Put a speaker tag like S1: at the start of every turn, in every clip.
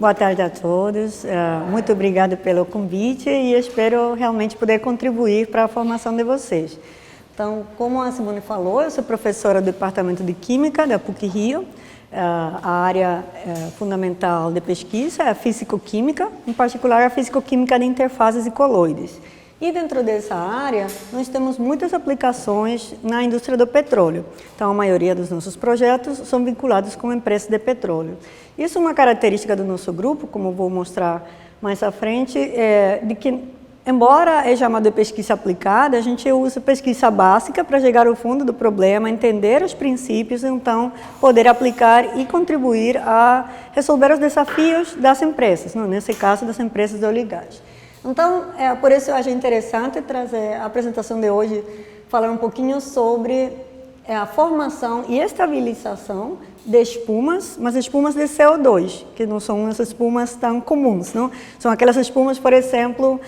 S1: Boa tarde a todos. Muito obrigada pelo convite e espero realmente poder contribuir para a formação de vocês. Então, como a Simone falou, eu sou professora do Departamento de Química da PUC-Rio. A área fundamental de pesquisa é a físico-química, em particular a físico-química de interfaces e coloides. E dentro dessa área, nós temos muitas aplicações na indústria do petróleo. Então, a maioria dos nossos projetos são vinculados com empresas de petróleo. Isso é uma característica do nosso grupo, como vou mostrar mais à frente, de que, embora é chamado de pesquisa aplicada, a gente usa pesquisa básica para chegar ao fundo do problema, entender os princípios, então poder aplicar e contribuir a resolver os desafios das empresas, nesse caso das empresas de óleo e gás. Então, por isso eu acho interessante trazer a apresentação de hoje, falar um pouquinho sobre a formação e estabilização de espumas, mas espumas de CO2, que não são as espumas tão comuns, não? São aquelas espumas, por exemplo,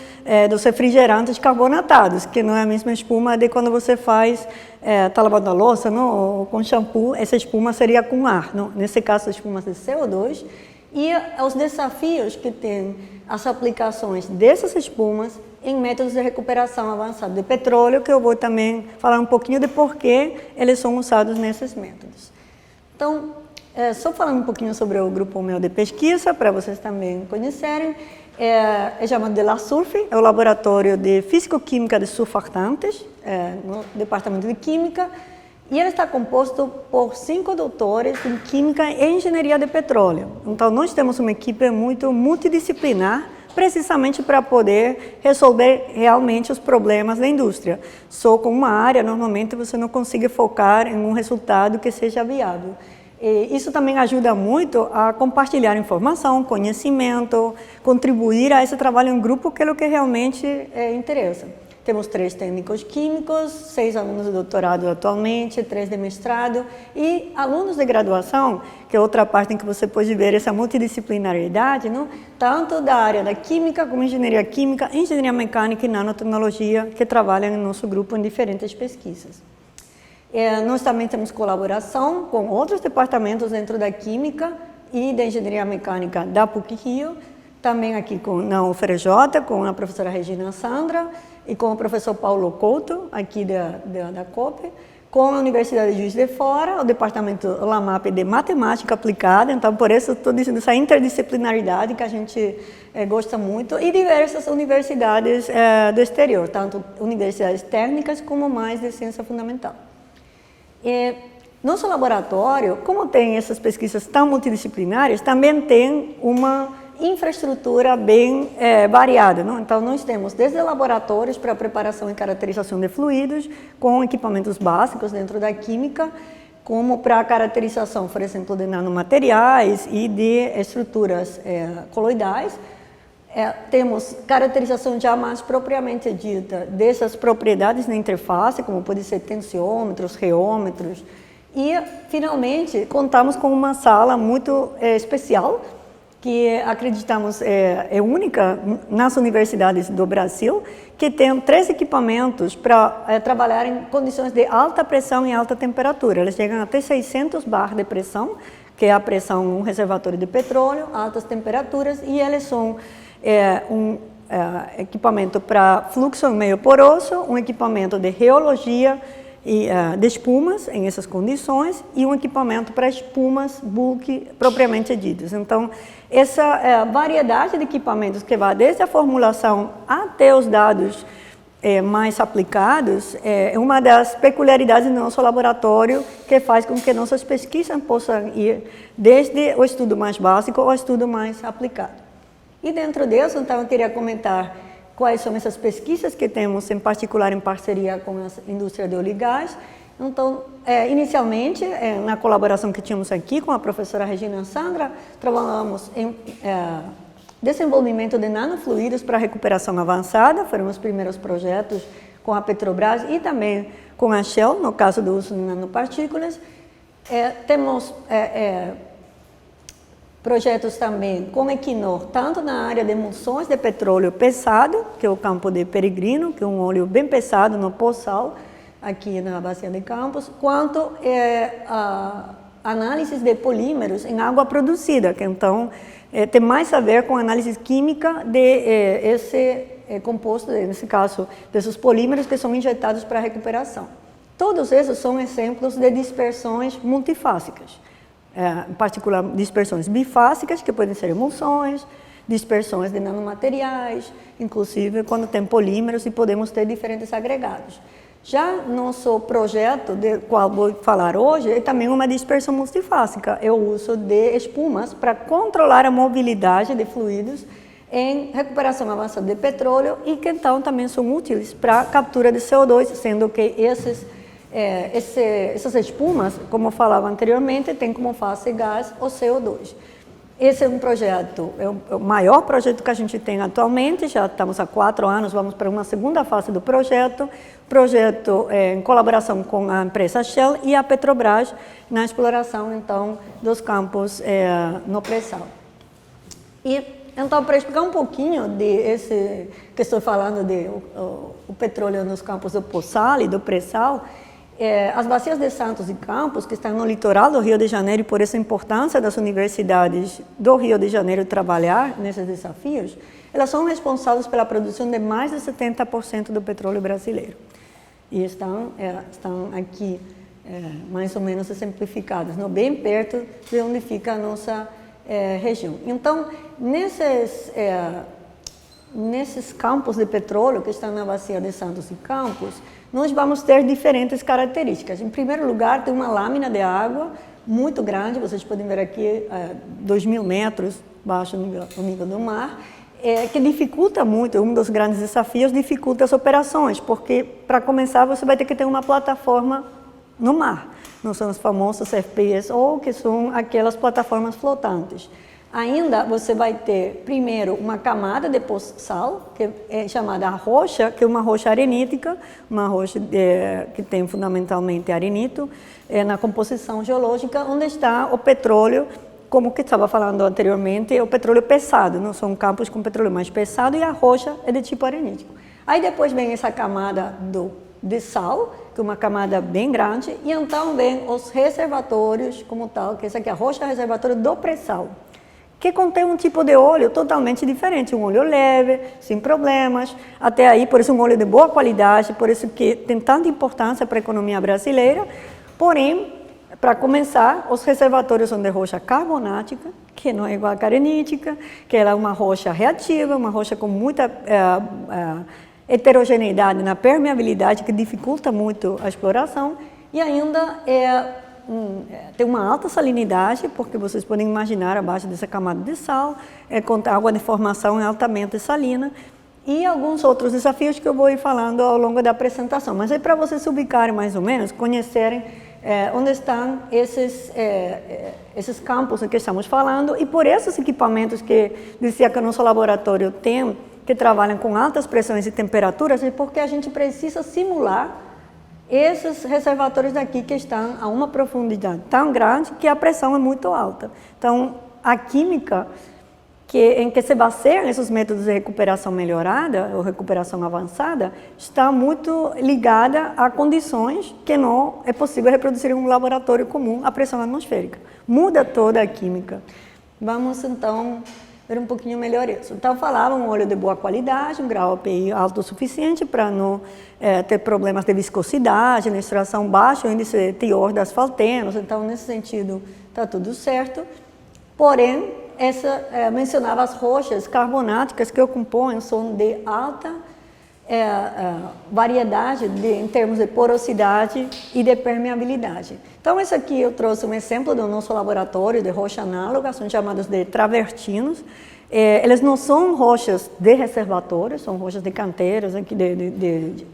S1: dos refrigerantes carbonatados, que não é a mesma espuma de quando você faz, tá lavando a louça, não? Ou com shampoo, essa espuma seria com ar, não? Nesse caso, espumas de CO2, e os desafios que tem as aplicações dessas espumas em métodos de recuperação avançada de petróleo, que eu vou também falar um pouquinho de por que eles são usados nesses métodos. Então, só falando um pouquinho sobre o grupo meu de pesquisa, para vocês também conhecerem, é chamado de LASURF, é o Laboratório de Físico-Química de Surfactantes, no Departamento de Química, e ele está composto por 5 doutores em Química e Engenharia de Petróleo. Então, nós temos uma equipe muito multidisciplinar, precisamente para poder resolver realmente os problemas da indústria. Só com uma área, normalmente, você não consegue focar em um resultado que seja viável. E isso também ajuda muito a compartilhar informação, conhecimento, contribuir a esse trabalho em grupo, que é o que realmente interessa. Temos 3 técnicos químicos, 6 alunos de doutorado atualmente, 3 de mestrado e alunos de graduação, que é outra parte em que você pode ver essa multidisciplinaridade, não? Tanto da área da química, como engenharia química, engenharia mecânica e nanotecnologia, que trabalham no nosso grupo em diferentes pesquisas. Nós também temos colaboração com outros departamentos dentro da química e da engenharia mecânica da PUC-Rio, também aqui na UFRJ, com a professora Regina Sandra, e com o professor Paulo Couto, aqui da COPE, com a Universidade de Juiz de Fora, o departamento LAMAP de Matemática Aplicada, então por isso estou dizendo essa interdisciplinaridade que a gente gosta muito, e diversas universidades do exterior, tanto universidades técnicas como mais de ciência fundamental. Nosso laboratório, como tem essas pesquisas tão multidisciplinares, também tem uma infraestrutura bem variada, não? Então, nós temos desde laboratórios para preparação e caracterização de fluidos, com equipamentos básicos dentro da química, como para a caracterização, por exemplo, de nanomateriais e de estruturas coloidais. Temos caracterização já mais propriamente dita dessas propriedades na interface, como pode ser tensiômetros, reômetros. E, finalmente, contamos com uma sala muito especial, que acreditamos é única nas universidades do Brasil, que tem 3 equipamentos para trabalhar em condições de alta pressão e alta temperatura. Eles chegam até 600 bar de pressão, que é a pressão em um reservatório de petróleo, altas temperaturas, e eles são um equipamento para fluxo meio poroso, um equipamento de reologia e de espumas em essas condições e um equipamento para espumas bulk propriamente ditas. Então, essa variedade de equipamentos que vai desde a formulação até os dados mais aplicados é uma das peculiaridades do nosso laboratório, que faz com que nossas pesquisas possam ir desde o estudo mais básico ao estudo mais aplicado. E dentro disso, então, eu queria comentar quais são essas pesquisas que temos, em particular em parceria com a indústria de óleo e gás. Então, inicialmente, na colaboração que tínhamos aqui com a professora Regina Sandra, trabalhamos em desenvolvimento de nanofluidos para recuperação avançada, foram os primeiros projetos com a Petrobras e também com a Shell, no caso do uso de nanopartículas. Temos projetos também com Equinor, tanto na área de emulsões de petróleo pesado, que é o campo de Peregrino, que é um óleo bem pesado no pós-sal, aqui na Bacia de Campos, quanto a análises de polímeros em água produzida, que então tem mais a ver com a análise química de esse composto, nesse caso, desses polímeros que são injetados para a recuperação. Todos esses são exemplos de dispersões multifásicas, em particular dispersões bifásicas, que podem ser emulsões, dispersões de nanomateriais, inclusive quando tem polímeros e podemos ter diferentes agregados. Já nosso projeto, do qual vou falar hoje, é também uma dispersão multifásica, é o uso de espumas para controlar a mobilidade de fluidos em recuperação avançada de petróleo e que então também são úteis para a captura de CO2, sendo que essas espumas, como eu falava anteriormente, têm como fase gás o CO2. Esse é um projeto, é o maior projeto que a gente tem atualmente, já estamos há 4 anos, vamos para uma segunda fase do projeto em colaboração com a empresa Shell e a Petrobras na exploração, então, dos campos no pré-sal. E, então, para explicar um pouquinho que estou falando o petróleo nos campos do pós-sal e do pré-sal, as bacias de Santos e Campos, que estão no litoral do Rio de Janeiro, e por essa importância das universidades do Rio de Janeiro trabalhar nesses desafios, elas são responsáveis pela produção de mais de 70% do petróleo brasileiro. E estão aqui mais ou menos exemplificadas, bem perto de onde fica a nossa região. Então, nesses campos de petróleo que estão na bacia de Santos e Campos, nós vamos ter diferentes características. Em primeiro lugar, tem uma lâmina de água muito grande, vocês podem ver aqui 2.000 metros abaixo do nível do mar, que dificulta muito, um dos grandes desafios, dificulta as operações, porque para começar você vai ter que ter uma plataforma no mar, não são os famosos FPS, ou que são aquelas plataformas flotantes. Ainda você vai ter, primeiro, uma camada de pós-sal, que é chamada rocha, que é uma rocha arenítica, uma rocha que tem fundamentalmente arenito, na composição geológica, onde está o petróleo, como que estava falando anteriormente, é o petróleo pesado, não são campos com petróleo mais pesado, e a rocha é de tipo arenítico. Aí depois vem essa camada de sal, que é uma camada bem grande, e então vem os reservatórios como tal, que essa aqui é a rocha reservatório do pré-sal, que contém um tipo de óleo totalmente diferente, um óleo leve, sem problemas, até aí, por isso um óleo de boa qualidade, por isso que tem tanta importância para a economia brasileira. Porém, para começar, os reservatórios são de rocha carbonática, que não é igual a carenítica, que ela é uma rocha reativa, uma rocha com muita heterogeneidade na permeabilidade, que dificulta muito a exploração, e ainda tem uma alta salinidade, porque vocês podem imaginar abaixo dessa camada de sal, com água de formação é altamente salina, e alguns outros desafios que eu vou ir falando ao longo da apresentação. Mas é para vocês se ubicarem mais ou menos, conhecerem onde estão esses campos em que estamos falando, e por esses equipamentos que dizia que o nosso laboratório tem, que trabalham com altas pressões e temperaturas, é porque a gente precisa simular esses reservatórios daqui que estão a uma profundidade tão grande que a pressão é muito alta. Então, a química em que se baseiam esses métodos de recuperação melhorada ou recuperação avançada está muito ligada a condições que não é possível reproduzir em um laboratório comum a pressão atmosférica. Muda toda a química. Vamos, então, ver um pouquinho melhor isso. Então, falava um óleo de boa qualidade, um grau API alto o suficiente para não ter problemas de viscosidade, na extração baixo, índice de teor de asfaltenos, então, nesse sentido, está tudo certo. Porém, mencionava as rochas carbonáticas que o compõem, são de alta variedade em termos de porosidade e de permeabilidade. Então, esse aqui eu trouxe um exemplo do nosso laboratório de rocha análoga, são chamados de travertinos. Eles não são rochas de reservatórios, são rochas de canteiros, aqui de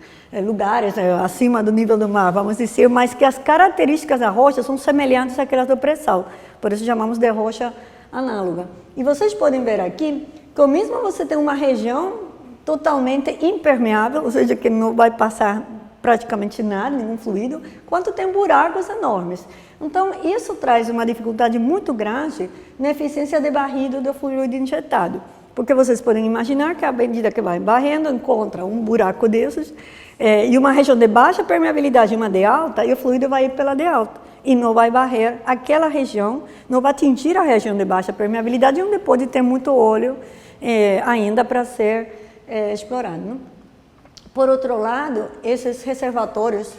S1: lugares acima do nível do mar, vamos dizer, mas que as características da rocha são semelhantes àquelas do pré-sal, por isso chamamos de rocha análoga. E vocês podem ver aqui que mesmo você tem uma região totalmente impermeável, ou seja, que não vai passar praticamente nada, nenhum fluido, quanto tem buracos enormes. Então, isso traz uma dificuldade muito grande na eficiência de barrido do fluido injetado, porque vocês podem imaginar que à medida que vai barrendo, encontra um buraco desses, e uma região de baixa permeabilidade e uma de alta, e o fluido vai ir pela de alta. e não vai varrer aquela região, não vai atingir a região de baixa permeabilidade, onde pode ter muito óleo ainda para ser explorado. Não? Por outro lado, esses reservatórios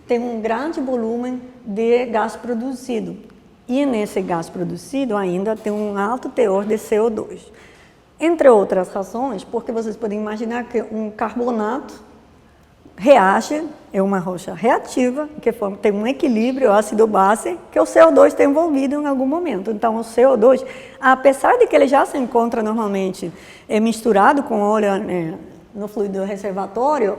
S1: têm um grande volume de gás produzido, e nesse gás produzido ainda tem um alto teor de CO2. Entre outras razões, porque vocês podem imaginar que um carbonato reage, é uma rocha reativa, que tem um equilíbrio ácido-base, que o CO2 está envolvido em algum momento. Então, o CO2, apesar de que ele já se encontra normalmente misturado com óleo no fluido do reservatório,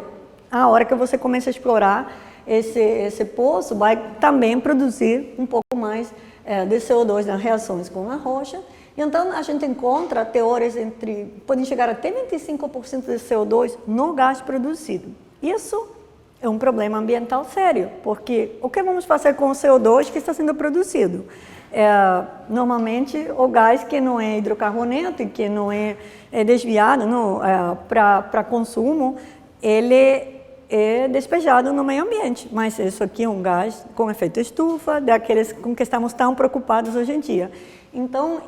S1: a hora que você começa a explorar esse poço, vai também produzir um pouco mais de CO2 nas reações com a rocha. Então, a gente encontra teores podem chegar até 25% de CO2 no gás produzido. Isso é um problema ambiental sério, porque o que vamos fazer com o CO2 que está sendo produzido? Normalmente, o gás que não é hidrocarboneto e que não é desviado para consumo, ele é despejado no meio ambiente, mas isso aqui é um gás com efeito estufa, daqueles com que estamos tão preocupados hoje em dia. Então,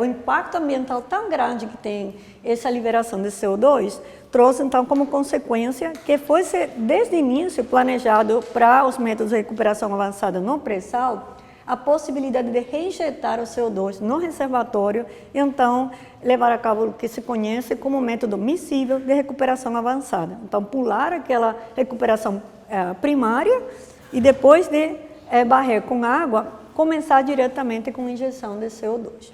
S1: o impacto ambiental tão grande que tem essa liberação de CO2, trouxe então como consequência que fosse desde o início planejado para os métodos de recuperação avançada no pré-sal, a possibilidade de reinjetar o CO2 no reservatório e então levar a cabo o que se conhece como método miscível de recuperação avançada. Então, pular aquela recuperação primária e depois de varrer com água, começar diretamente com injeção de CO2.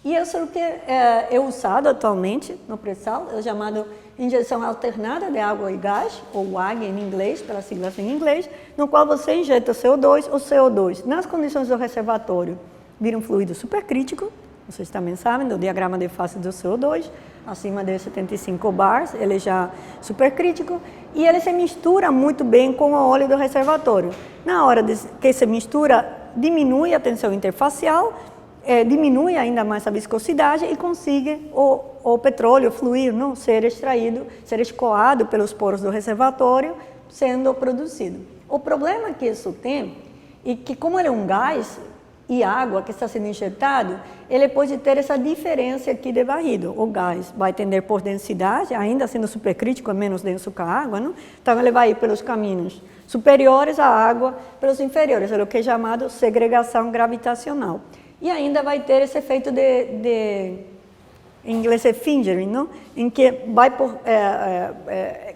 S1: E isso é o que é usado atualmente no pré-sal, é chamado injeção alternada de água e gás, ou WAG em inglês, pelas siglas em inglês, no qual você injeta o CO2, nas condições do reservatório, vira um fluido supercrítico, vocês também sabem, do diagrama de fase do CO2, acima de 75 bars, ele já é supercrítico, e ele se mistura muito bem com o óleo do reservatório. Na hora que se mistura, diminui a tensão interfacial, diminui ainda mais a viscosidade e consegue o petróleo fluir, não ser extraído, ser escoado pelos poros do reservatório, sendo produzido. O problema que isso tem é que, como ele é um gás e água que está sendo injetado, ele pode ter essa diferença aqui de varrido. O gás vai tender por densidade, ainda sendo supercrítico, é menos denso que a água, não? Então ele vai ir pelos caminhos superiores à água, pelos inferiores, é o que é chamado segregação gravitacional. E ainda vai ter esse efeito em inglês é fingering, não? Em que vai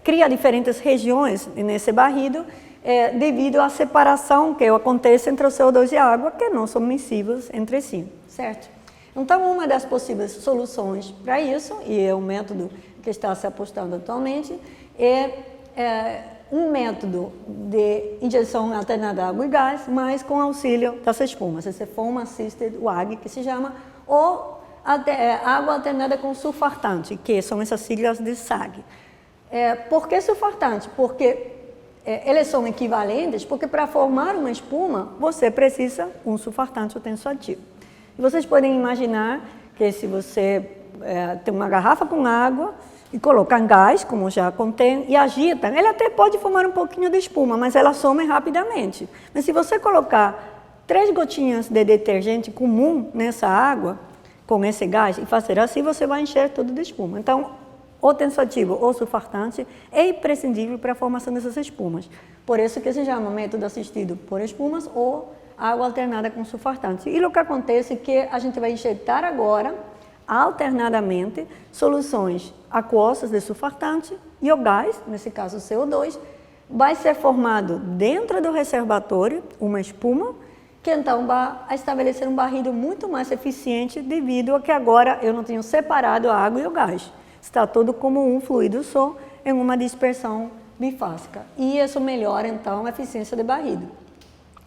S1: cria diferentes regiões nesse barrido devido à separação que acontece entre o CO2 e a água, que não são miscíveis entre si, certo? Então, uma das possíveis soluções para isso, e é o método que está se apostando atualmente, um método de injeção alternada de água e gás, mas com auxílio das espumas, esse Foam Assisted WAG, que se chama, ou água alternada com surfactante, que são essas siglas de SAG. Por que surfactante? Porque eles são equivalentes, porque para formar uma espuma, você precisa um surfactante tensoativo. E vocês podem imaginar que se você tem uma garrafa com água, e colocam gás, como já contém, e agitam, ele até pode formar um pouquinho de espuma, mas ela some rapidamente. Mas se você colocar 3 gotinhas de detergente comum nessa água, com esse gás, e fazer assim, você vai encher tudo de espuma. Então, o tensoativo ou surfactante é imprescindível para a formação dessas espumas. Por isso que se chama método assistido por espumas ou água alternada com surfactante. E o que acontece é que a gente vai injetar agora, alternadamente, soluções aquosas de surfactante e o gás, nesse caso o CO2, vai ser formado dentro do reservatório uma espuma que então vai estabelecer um barrido muito mais eficiente devido a que agora eu não tenho separado a água e o gás. Está tudo como um fluido só em uma dispersão bifásica. E isso melhora então a eficiência de barrido.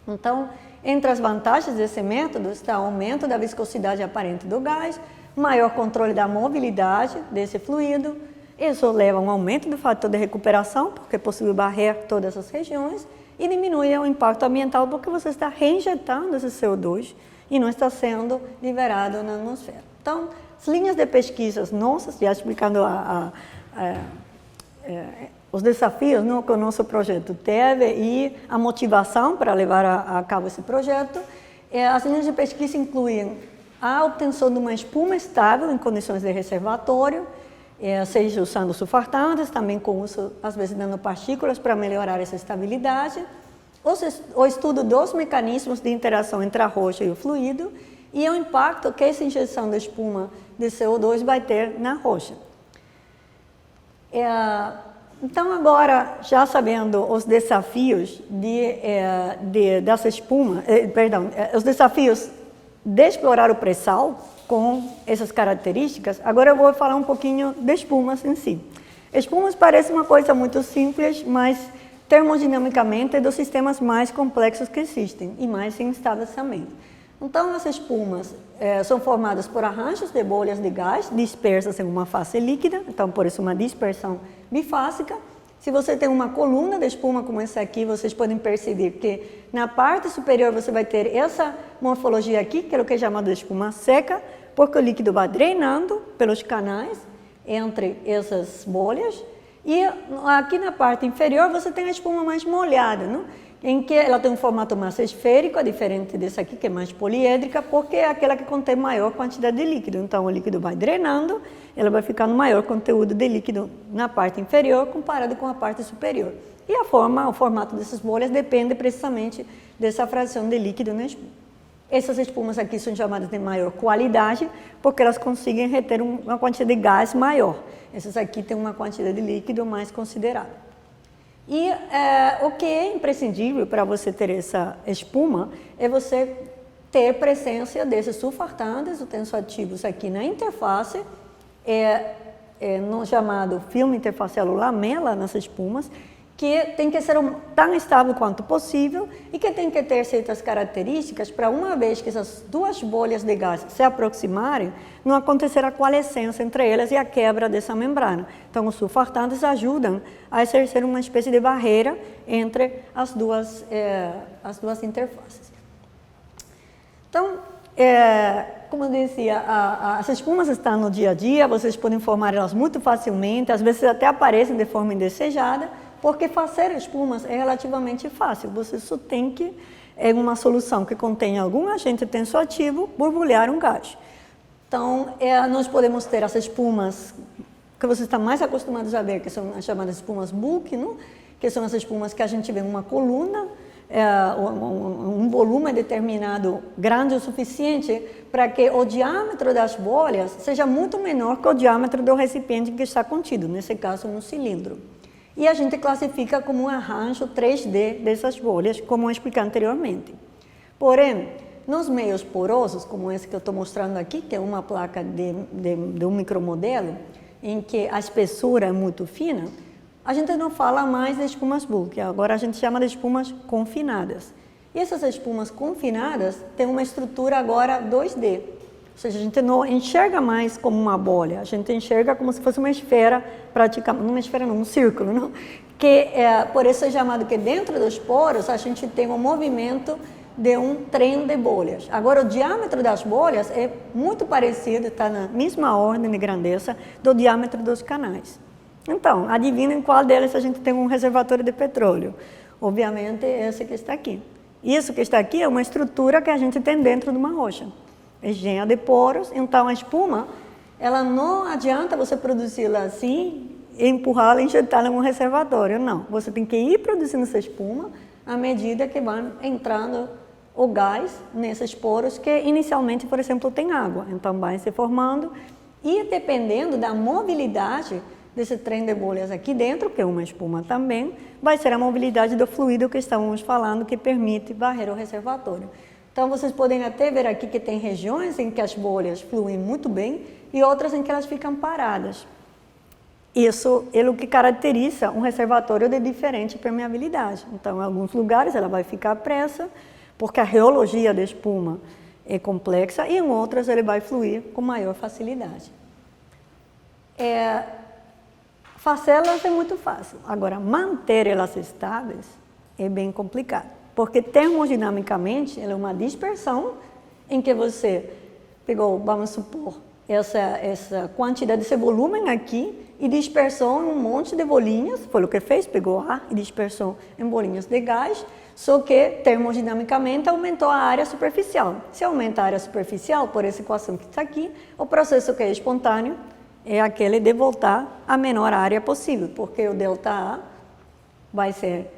S1: Então, entre as vantagens desse método está o aumento da viscosidade aparente do gás, maior controle da mobilidade desse fluido, isso leva a um aumento do fator de recuperação, porque é possível varrer todas as regiões, e diminui o impacto ambiental, porque você está reinjetando esse CO2 e não está sendo liberado na atmosfera. Então, as linhas de pesquisas nossas, já explicando os desafios, não, que o nosso projeto teve e a motivação para levar a cabo esse projeto. As linhas de pesquisa incluem a obtenção de uma espuma estável em condições de reservatório, seja usando surfartantes, também com uso, às vezes, de nanopartículas para melhorar essa estabilidade, o estudo dos mecanismos de interação entre a rocha e o fluido e o impacto que essa injeção de espuma de CO2 vai ter na rocha. Então, agora, já sabendo os desafios dessa espuma, os desafios de explorar o pré-sal com essas características, agora eu vou falar um pouquinho de espumas em si. Espumas parece uma coisa muito simples, mas termodinamicamente é dos sistemas mais complexos que existem e mais instáveis também. Então, as espumas são formadas por arranjos de bolhas de gás dispersas em uma fase líquida, então por isso uma dispersão bifásica. Se você tem uma coluna de espuma como essa aqui, vocês podem perceber que na parte superior você vai ter essa morfologia aqui, que é o que é chamado de espuma seca, porque o líquido vai drenando pelos canais entre essas bolhas. E aqui na parte inferior você tem a espuma mais molhada, não? Em que ela tem um formato mais esférico, é diferente dessa aqui, que é mais poliédrica, porque é aquela que contém maior quantidade de líquido. Então, o líquido vai drenando, ela vai ficando maior conteúdo de líquido na parte inferior, comparado com a parte superior. E o formato dessas bolhas depende precisamente dessa fração de líquido na espuma. Essas espumas aqui são chamadas de maior qualidade, porque elas conseguem reter uma quantidade de gás maior. Essas aqui têm uma quantidade de líquido mais considerável. E o que é imprescindível para você ter essa espuma é você ter presença desses surfartantes, os tensoativos aqui na interface, no chamado filme interfacial lamela nessas espumas, que tem que ser tão estável quanto possível e que tem que ter certas características para, uma vez que essas duas bolhas de gás se aproximarem, não acontecer a coalescência entre elas e a quebra dessa membrana. Então, os surfartantes ajudam a exercer uma espécie de barreira entre as duas interfaces. Então, como eu dizia, as espumas estão no dia a dia, vocês podem formar elas muito facilmente, às vezes até aparecem de forma indesejada, porque fazer espumas é relativamente fácil. Você só tem que, em uma solução que contém algum agente tensoativo, borbulhar um gás. Então, nós podemos ter as espumas que vocês estão mais acostumados a ver, que são as chamadas espumas bulk, não? Que são as espumas que a gente vê em uma coluna, um volume determinado grande o suficiente para que o diâmetro das bolhas seja muito menor que o diâmetro do recipiente em que está contido, nesse caso um cilindro. E a gente classifica como um arranjo 3D dessas bolhas, como eu expliquei anteriormente. Porém, nos meios porosos, como esse que eu estou mostrando aqui, que é uma placa de um micromodelo, em que a espessura é muito fina, a gente não fala mais de espumas bulk, agora a gente chama de espumas confinadas. E essas espumas confinadas têm uma estrutura agora 2D. Ou seja, a gente não enxerga mais como uma bolha, a gente enxerga como se fosse uma esfera, praticamente, não uma esfera não, um círculo, não? Que por isso é chamado que dentro dos poros a gente tem um movimento de um trem de bolhas. Agora, o diâmetro das bolhas é muito parecido, está na mesma ordem de grandeza do diâmetro dos canais. Então, adivinhem qual deles a gente tem um reservatório de petróleo. Obviamente, esse que está aqui. Isso que está aqui é uma estrutura que a gente tem dentro de uma rocha. É cheia de poros, então a espuma, ela não adianta você produzi-la assim, empurrá-la e injetá-la em um reservatório, não. Você tem que ir produzindo essa espuma à medida que vai entrando o gás nesses poros que inicialmente, por exemplo, tem água. Então vai se formando e dependendo da mobilidade desse trem de bolhas aqui dentro, que é uma espuma também, vai ser a mobilidade do fluido que estávamos falando que permite varrer o reservatório. Então, vocês podem até ver aqui que tem regiões em que as bolhas fluem muito bem e outras em que elas ficam paradas. Isso é o que caracteriza um reservatório de diferente permeabilidade. Então, em alguns lugares ela vai ficar presa, porque a reologia da espuma é complexa, e em outras ele vai fluir com maior facilidade. Fazê-las é muito fácil. Agora, manter elas estáveis é bem complicado. Porque termodinamicamente ela é uma dispersão em que você pegou, vamos supor, essa quantidade desse volume aqui e dispersou em um monte de bolinhas, foi o que fez, pegou ar e dispersou em bolinhas de gás, só que termodinamicamente aumentou a área superficial. Se aumenta a área superficial, por essa equação que está aqui, o processo que é espontâneo é aquele de voltar a menor área possível, porque o ΔA vai ser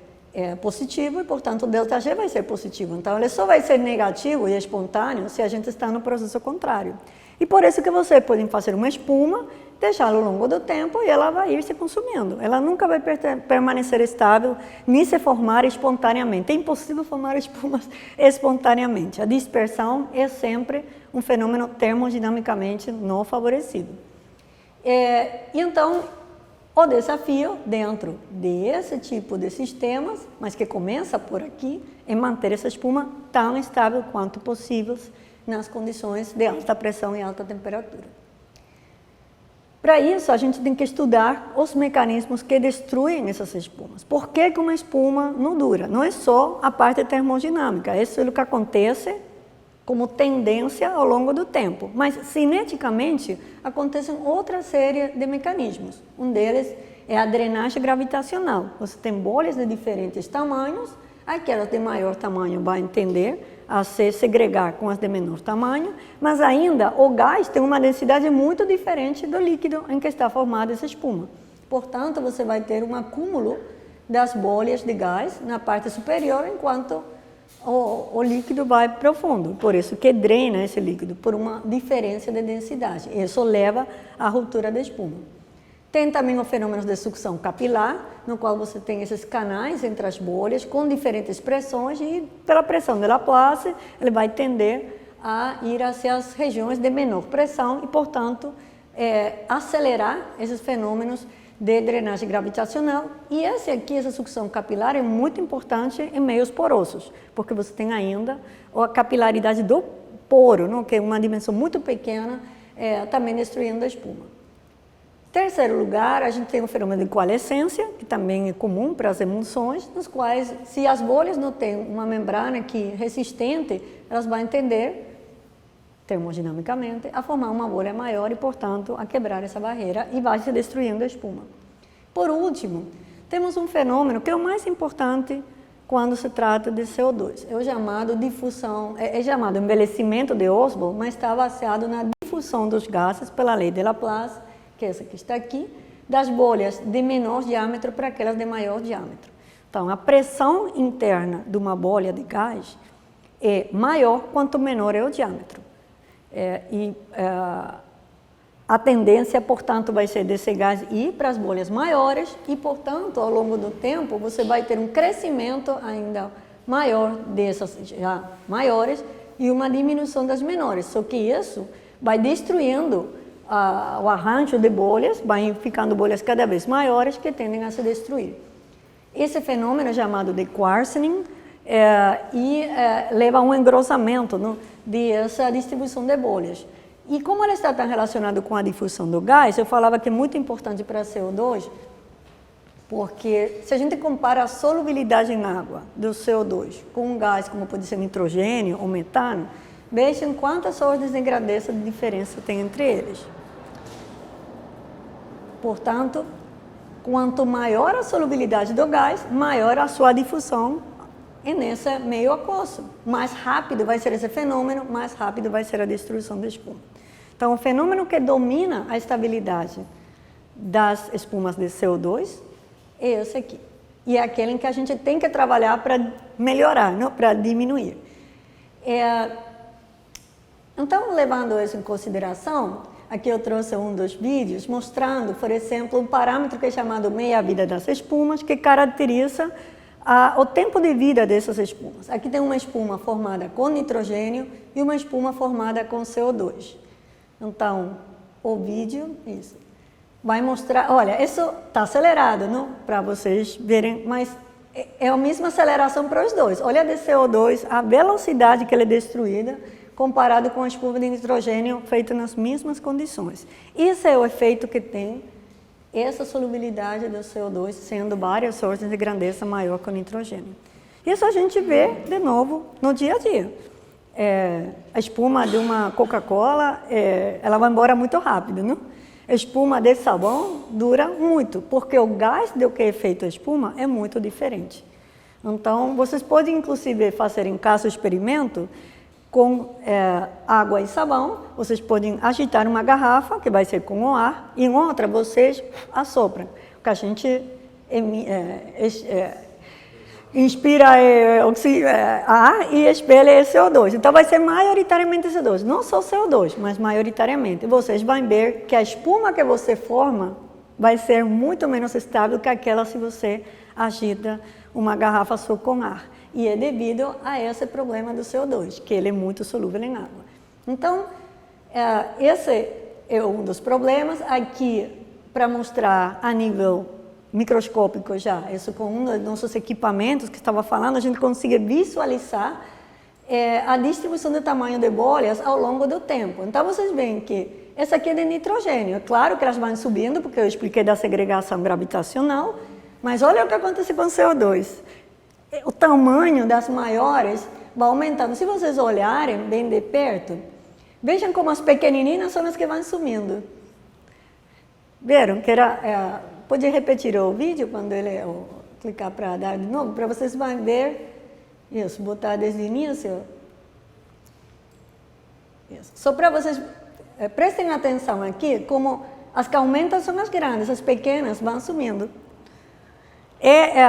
S1: positivo e, portanto, o ΔG vai ser positivo. Então, ele só vai ser negativo e espontâneo se a gente está no processo contrário. E por isso que você pode fazer uma espuma, deixá-la ao longo do tempo e ela vai ir se consumindo. Ela nunca vai permanecer estável, nem se formar espontaneamente. É impossível formar espumas espontaneamente. A dispersão é sempre um fenômeno termodinamicamente não favorecido. E então, o desafio dentro desse tipo de sistemas, mas que começa por aqui, é manter essa espuma tão estável quanto possível nas condições de alta pressão e alta temperatura. Para isso, a gente tem que estudar os mecanismos que destruem essas espumas. Por que uma espuma não dura? Não é só a parte termodinâmica, isso é o que acontece como tendência ao longo do tempo. Mas, cineticamente, acontecem outra série de mecanismos. Um deles é a drenagem gravitacional. Você tem bolhas de diferentes tamanhos, aquelas de maior tamanho vão tender a se segregar com as de menor tamanho, mas ainda o gás tem uma densidade muito diferente do líquido em que está formada essa espuma. Portanto, você vai ter um acúmulo das bolhas de gás na parte superior, enquanto o líquido vai profundo. Por isso que drena esse líquido, por uma diferença de densidade. Isso leva à ruptura da espuma. Tem também o fenômeno de sucção capilar, no qual você tem esses canais entre as bolhas com diferentes pressões e pela pressão de Laplace ele vai tender a ir hacia as regiões de menor pressão e, portanto, acelerar esses fenômenos de drenagem gravitacional. E essa sucção capilar é muito importante em meios porosos, porque você tem ainda a capilaridade do poro, não? Que é uma dimensão muito pequena, também destruindo a espuma. Terceiro lugar, a gente tem o fenômeno de coalescência, que também é comum para as emulsões, nos quais, se as bolhas não têm uma membrana resistente, elas vão tender, termodinamicamente, a formar uma bolha maior e, portanto, a quebrar essa barreira e vai se destruindo a espuma. Por último, temos um fenômeno que é o mais importante quando se trata de CO2. É o chamado difusão, é chamado envelhecimento de Osborn, mas está baseado na difusão dos gases pela lei de Laplace, que é essa que está aqui, das bolhas de menor diâmetro para aquelas de maior diâmetro. Então, a pressão interna de uma bolha de gás é maior quanto menor é o diâmetro. A tendência, portanto, vai ser desse gás ir para as bolhas maiores e, portanto, ao longo do tempo, você vai ter um crescimento ainda maior dessas já maiores e uma diminuição das menores. Só que isso vai destruindo o arranjo de bolhas, vai ficando bolhas cada vez maiores que tendem a se destruir. Esse fenômeno é chamado de quartzening leva a um engrossamento dessa distribuição de bolhas. E como ela está tão relacionada com a difusão do gás, eu falava que é muito importante para CO2, porque se a gente compara a solubilidade em água do CO2 com um gás como pode ser nitrogênio ou metano, vejam quantas ordens de grandeza de diferença tem entre eles. Portanto, quanto maior a solubilidade do gás, maior a sua difusão nesse meio aquoso. Mais rápido vai ser esse fenômeno, mais rápido vai ser a destruição da espuma. Então, o fenômeno que domina a estabilidade das espumas de CO2 é esse aqui. E é aquele em que a gente tem que trabalhar para melhorar, não para diminuir. Então, levando isso em consideração, aqui eu trouxe um dos vídeos mostrando, por exemplo, um parâmetro que é chamado meia-vida das espumas, que caracteriza o tempo de vida dessas espumas. Aqui tem uma espuma formada com nitrogênio e uma espuma formada com CO2. Então, o vídeo, isso, vai mostrar, olha, isso está acelerado, não? Para vocês verem, mas é a mesma aceleração para os dois. Olha de CO2, a velocidade que ela é destruída, comparado com a espuma de nitrogênio feita nas mesmas condições. Esse é o efeito que tem essa solubilidade do CO2 sendo várias ordens de grandeza maior que o nitrogênio. Isso a gente vê, de novo, no dia a dia. a espuma de uma Coca-Cola, ela vai embora muito rápido, não? A espuma de sabão dura muito, porque o gás do que é feito a espuma é muito diferente. Então, vocês podem, inclusive, fazer em casa o experimento com água e sabão. Vocês podem agitar uma garrafa, que vai ser com o ar, e em outra vocês assopram. Porque a gente inspira ar e expele CO2. Então, vai ser maioritariamente CO2. Não só CO2, mas maioritariamente. Vocês vão ver que a espuma que você forma vai ser muito menos estável que aquela se você agita uma garrafa só com ar. E é devido a esse problema do CO2, que ele é muito solúvel em água. Então, esse é um dos problemas. Aqui, para mostrar a nível microscópico já, isso com um dos nossos equipamentos que estava falando, a gente consegue visualizar a distribuição do tamanho de bolhas ao longo do tempo. Então, vocês veem que essa aqui é de nitrogênio. É claro que elas vão subindo, porque eu expliquei da segregação gravitacional, mas olha o que acontece com o CO2. O tamanho das maiores vai aumentando. Se vocês olharem bem de perto, vejam como as pequenininhas são as que vão sumindo. Viram que era... Pode repetir o vídeo quando ele clicar para dar de novo, para vocês vão ver isso, botar desde o início. Isso. Só para vocês prestem atenção aqui, como as que aumentam são as grandes, as pequenas vão sumindo.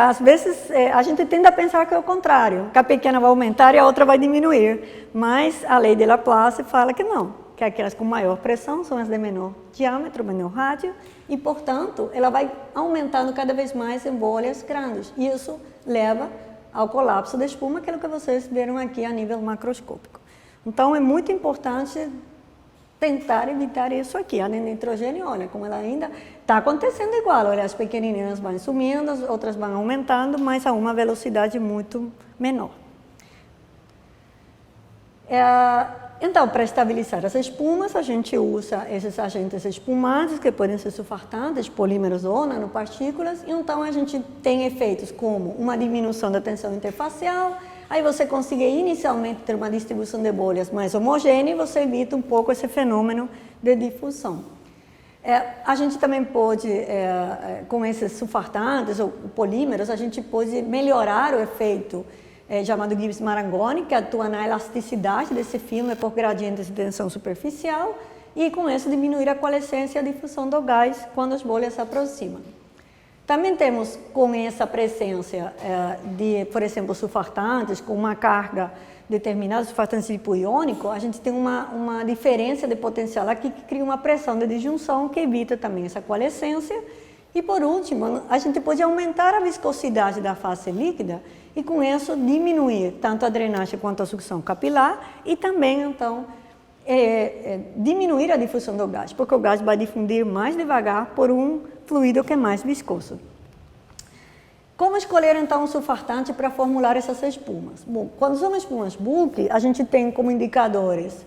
S1: Às vezes a gente tende a pensar que é o contrário, que a pequena vai aumentar e a outra vai diminuir, mas a lei de Laplace fala que não, que aquelas com maior pressão são as de menor diâmetro, menor rádio, e, portanto, ela vai aumentando cada vez mais em bolhas grandes. E isso leva ao colapso da espuma, que é o que vocês viram aqui a nível macroscópico. Então, é muito importante tentar evitar isso aqui. A de nitrogênio, olha, como ela ainda está acontecendo igual. Olha, as pequenininhas vão sumindo, as outras vão aumentando, mas a uma velocidade muito menor. Então, para estabilizar as espumas, a gente usa esses agentes espumantes, que podem ser surfactantes, polímeros ou nanopartículas. E então, a gente tem efeitos como uma diminuição da tensão interfacial. Aí você consegue inicialmente ter uma distribuição de bolhas mais homogênea e você evita um pouco esse fenômeno de difusão. A gente também pode, com esses surfactantes ou polímeros, a gente pode melhorar o efeito chamado Gibbs-Marangoni, que atua na elasticidade desse filme por gradientes de tensão superficial e com isso diminuir a coalescência e a difusão do gás quando as bolhas se aproximam. Também temos com essa presença de, por exemplo, surfactantes com uma carga determinada, surfactantes de tipo iônico, a gente tem uma diferença de potencial aqui que cria uma pressão de disjunção que evita também essa coalescência. E por último, a gente pode aumentar a viscosidade da fase líquida e com isso diminuir tanto a drenagem quanto a sucção capilar e também, então, diminuir a difusão do gás, porque o gás vai difundir mais devagar por um fluido que é mais viscoso. Como escolher, então, um surfactante para formular essas espumas? Bom, quando são espumas bulk, a gente tem como indicadores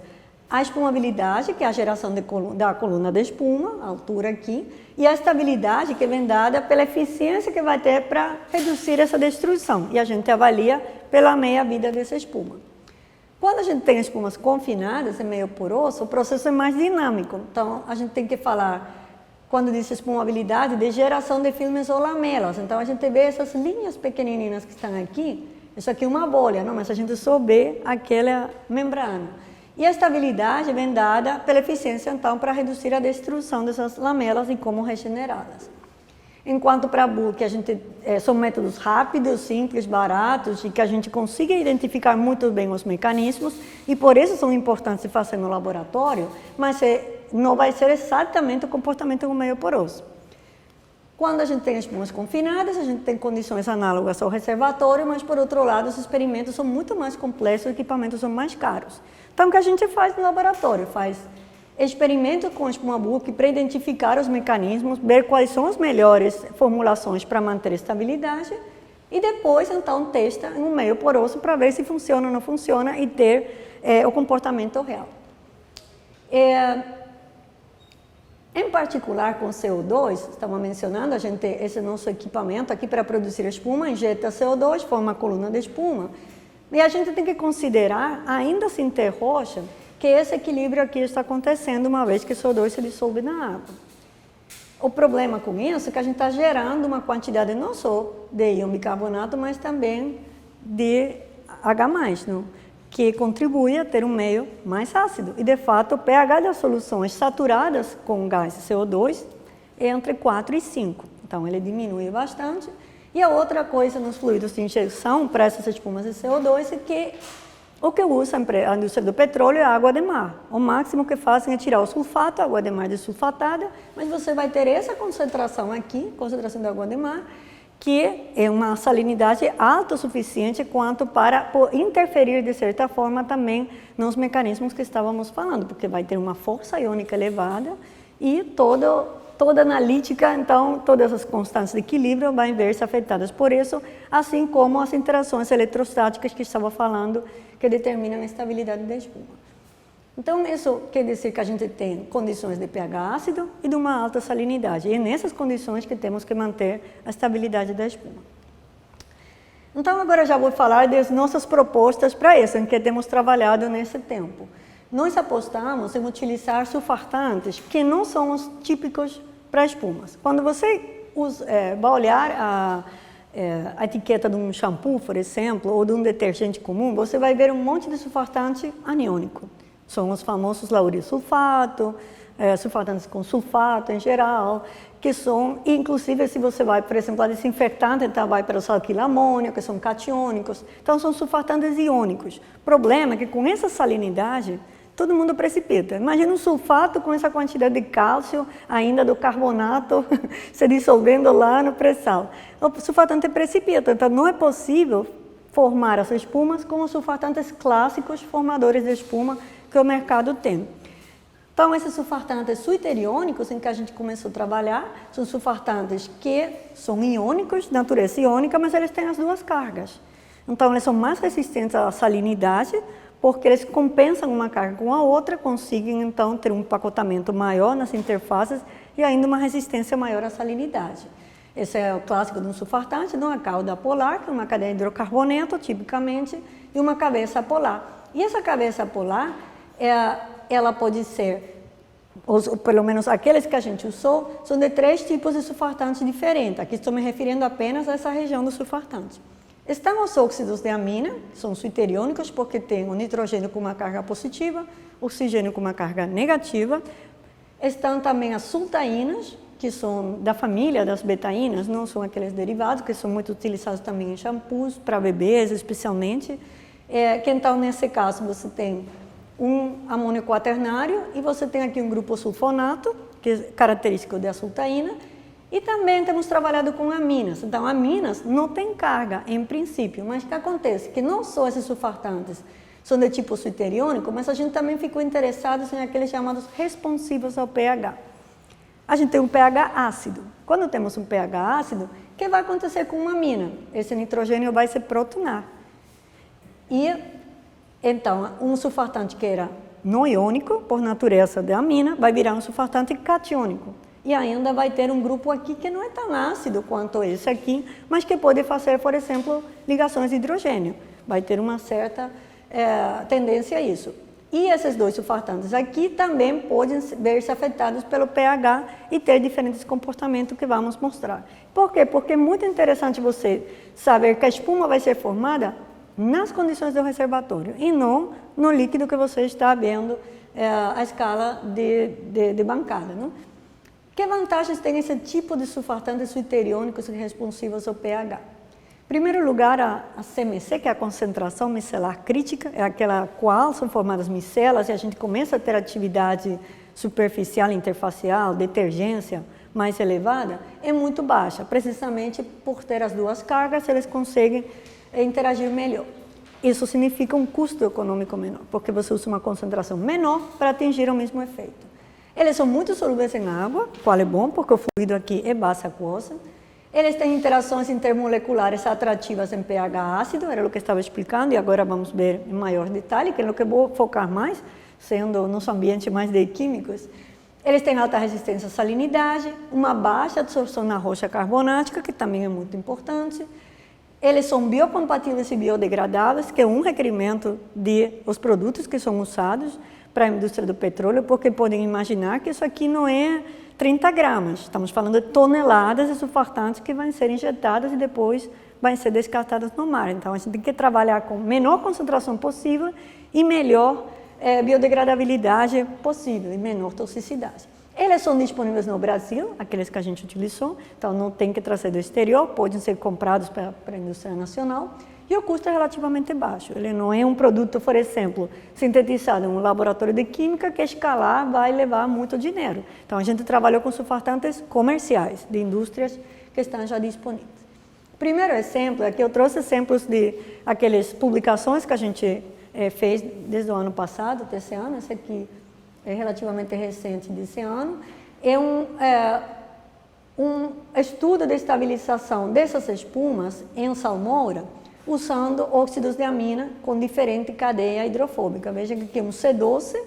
S1: a espumabilidade, que é a geração da coluna da espuma, a altura aqui, e a estabilidade, que vem dada pela eficiência que vai ter para reduzir essa destruição. E a gente avalia pela meia-vida dessa espuma. Quando a gente tem espumas confinadas, em meio poroso, o processo é mais dinâmico. Então, a gente tem que falar, quando diz espumabilidade, de geração de filmes ou lamelas. Então, a gente vê essas linhas pequenininhas que estão aqui. Isso aqui é uma bolha, não? Mas a gente só vê aquela membrana. E a estabilidade vem dada pela eficiência, então, para reduzir a destruição dessas lamelas e como regenerá-las. Enquanto para bulk, são métodos rápidos, simples, baratos e que a gente consiga identificar muito bem os mecanismos e por isso são importantes de fazer no laboratório, mas não vai ser exatamente o comportamento do meio poroso. Quando a gente tem espumas confinadas, a gente tem condições análogas ao reservatório, mas por outro lado, os experimentos são muito mais complexos, os equipamentos são mais caros. Então, o que a gente faz no laboratório? Faz experimentos com espuma bulk para identificar os mecanismos, ver quais são as melhores formulações para manter a estabilidade e depois, então, testa em um meio poroso para ver se funciona ou não funciona e ter o comportamento real. Em particular com CO2, estava mencionando, a gente tem esse nosso equipamento aqui para produzir espuma, injeta CO2, forma a coluna de espuma, E a gente tem que considerar, ainda assim ter rocha, que esse equilíbrio aqui está acontecendo uma vez que o CO2 se dissolve na água. O problema com isso é que a gente está gerando uma quantidade não só de íon bicarbonato, mas também de H+, não? Que contribui a ter um meio mais ácido. E, de fato, o pH das soluções saturadas com gás CO2 é entre 4 e 5. Então, ele diminui bastante. E a outra coisa nos fluidos de injeção para essas espumas de CO2 é que o que usa a indústria do petróleo é água de mar. O máximo que fazem é tirar o sulfato, a água de mar desulfatada, mas você vai ter essa concentração aqui, concentração de água de mar, que é uma salinidade autossuficiente quanto para interferir, de certa forma, também nos mecanismos que estávamos falando, porque vai ter uma força iônica elevada e toda analítica, então, todas as constantes de equilíbrio vão ver-se afetadas por isso, assim como as interações eletrostáticas que estava falando, que determinam a estabilidade da espuma. Então, isso quer dizer que a gente tem condições de pH ácido e de uma alta salinidade. E é nessas condições que temos que manter a estabilidade da espuma. Então, agora já vou falar das nossas propostas para isso, em que temos trabalhado nesse tempo. Nós apostamos em utilizar surfartantes que não são os típicos para espumas. Quando você vai olhar a etiqueta de um shampoo, por exemplo, ou de um detergente comum, você vai ver um monte de surfartante aniônico. São os famosos laurisulfato, surfartantes com sulfato em geral, que são, inclusive, se você vai, por exemplo, a desinfetante, então vai para o alquilamônio, que são catiônicos. Então, são surfartantes iônicos. O problema é que com essa salinidade, todo mundo precipita. Imagina um sulfato com essa quantidade de cálcio, ainda do carbonato, se dissolvendo lá no pré-sal. O surfatante precipita, então não é possível formar as espumas como os surfatantes clássicos formadores de espuma que o mercado tem. Então, esses surfartantes suiteriônicos, em que a gente começou a trabalhar, são surfartantes que são iônicos, de natureza iônica, mas eles têm as duas cargas. Então, eles são mais resistentes à salinidade, porque eles compensam uma carga com a outra, conseguem, então, ter um empacotamento maior nas interfaces e ainda uma resistência maior à salinidade. Esse é o clássico de um surfartante, de uma cauda polar, que é uma cadeia de hidrocarboneto, tipicamente, e uma cabeça polar. E essa cabeça polar, ela pode ser, ou pelo menos aqueles que a gente usou, são de 3 tipos de surfartantes diferentes. Aqui estou me referindo apenas a essa região do surfartante. Estão os óxidos de amina, que são suiteriônicos, porque tem o nitrogênio com uma carga positiva, oxigênio com uma carga negativa. Estão também as sultaínas, que são da família das betaínas, não são aqueles derivados, que são muito utilizados também em shampoos, para bebês especialmente. Que então, nesse caso, você tem um amônio quaternário e você tem aqui um grupo sulfonato, que é característico da sultaína, e também temos trabalhado com aminas. Então, aminas não tem carga, em princípio, mas o que acontece? Que não só esses surfartantes são de tipo suiteriônico, mas a gente também ficou interessado em aqueles chamados responsivos ao pH. A gente tem um pH ácido. Quando temos um pH ácido, o que vai acontecer com uma amina? Esse nitrogênio vai se protonar. E, então, um surfatante que era não iônico, por natureza de amina, vai virar um surfatante catiônico. E ainda vai ter um grupo aqui que não é tão ácido quanto esse aqui, mas que pode fazer, por exemplo, ligações de hidrogênio. Vai ter uma certa tendência a isso. E esses dois surfartantes aqui também podem ver-se afetados pelo pH e ter diferentes comportamentos que vamos mostrar. Por quê? Porque é muito interessante você saber que a espuma vai ser formada nas condições do reservatório e não no líquido que você está vendo a escala de bancada. Não? Que vantagens tem esse tipo de surfartantes suiteriônicos responsivos ao pH? Em primeiro lugar, a CMC, que é a concentração micelar crítica, é aquela qual são formadas micelas e a gente começa a ter atividade superficial, interfacial, detergência mais elevada, é muito baixa. Precisamente por ter as duas cargas, eles conseguem interagir melhor. Isso significa um custo econômico menor, porque você usa uma concentração menor para atingir o mesmo efeito. Eles são muito solúveis em água, o qual é bom, porque o fluido aqui é base aquosa. Eles têm interações intermoleculares atrativas em pH ácido, era o que eu estava explicando, e agora vamos ver em maior detalhe, que é o que eu vou focar mais, sendo nosso ambiente mais de químicos. Eles têm alta resistência à salinidade, uma baixa absorção na rocha carbonática, que também é muito importante. Eles são biocompatíveis e biodegradáveis, que é um requerimento dos produtos que são usados para a indústria do petróleo, porque podem imaginar que isso aqui não é 30 gramas, estamos falando de toneladas de surfactantes que vão ser injetadas e depois vão ser descartadas no mar. Então, a gente tem que trabalhar com menor concentração possível e melhor biodegradabilidade possível e menor toxicidade. Eles são disponíveis no Brasil, aqueles que a gente utilizou, então não tem que trazer do exterior, podem ser comprados para a indústria nacional e o custo é relativamente baixo. Ele não é um produto, por exemplo, sintetizado em um laboratório de química que escalar vai levar muito dinheiro. Então a gente trabalhou com surfactantes comerciais, de indústrias que estão já disponíveis. Primeiro exemplo, aqui eu trouxe exemplos de aquelas publicações que a gente fez desde o ano passado, desse ano, esse aqui é relativamente recente desse ano, é um estudo de estabilização dessas espumas em salmoura, usando óxidos de amina com diferente cadeia hidrofóbica. Veja que aqui é um C12,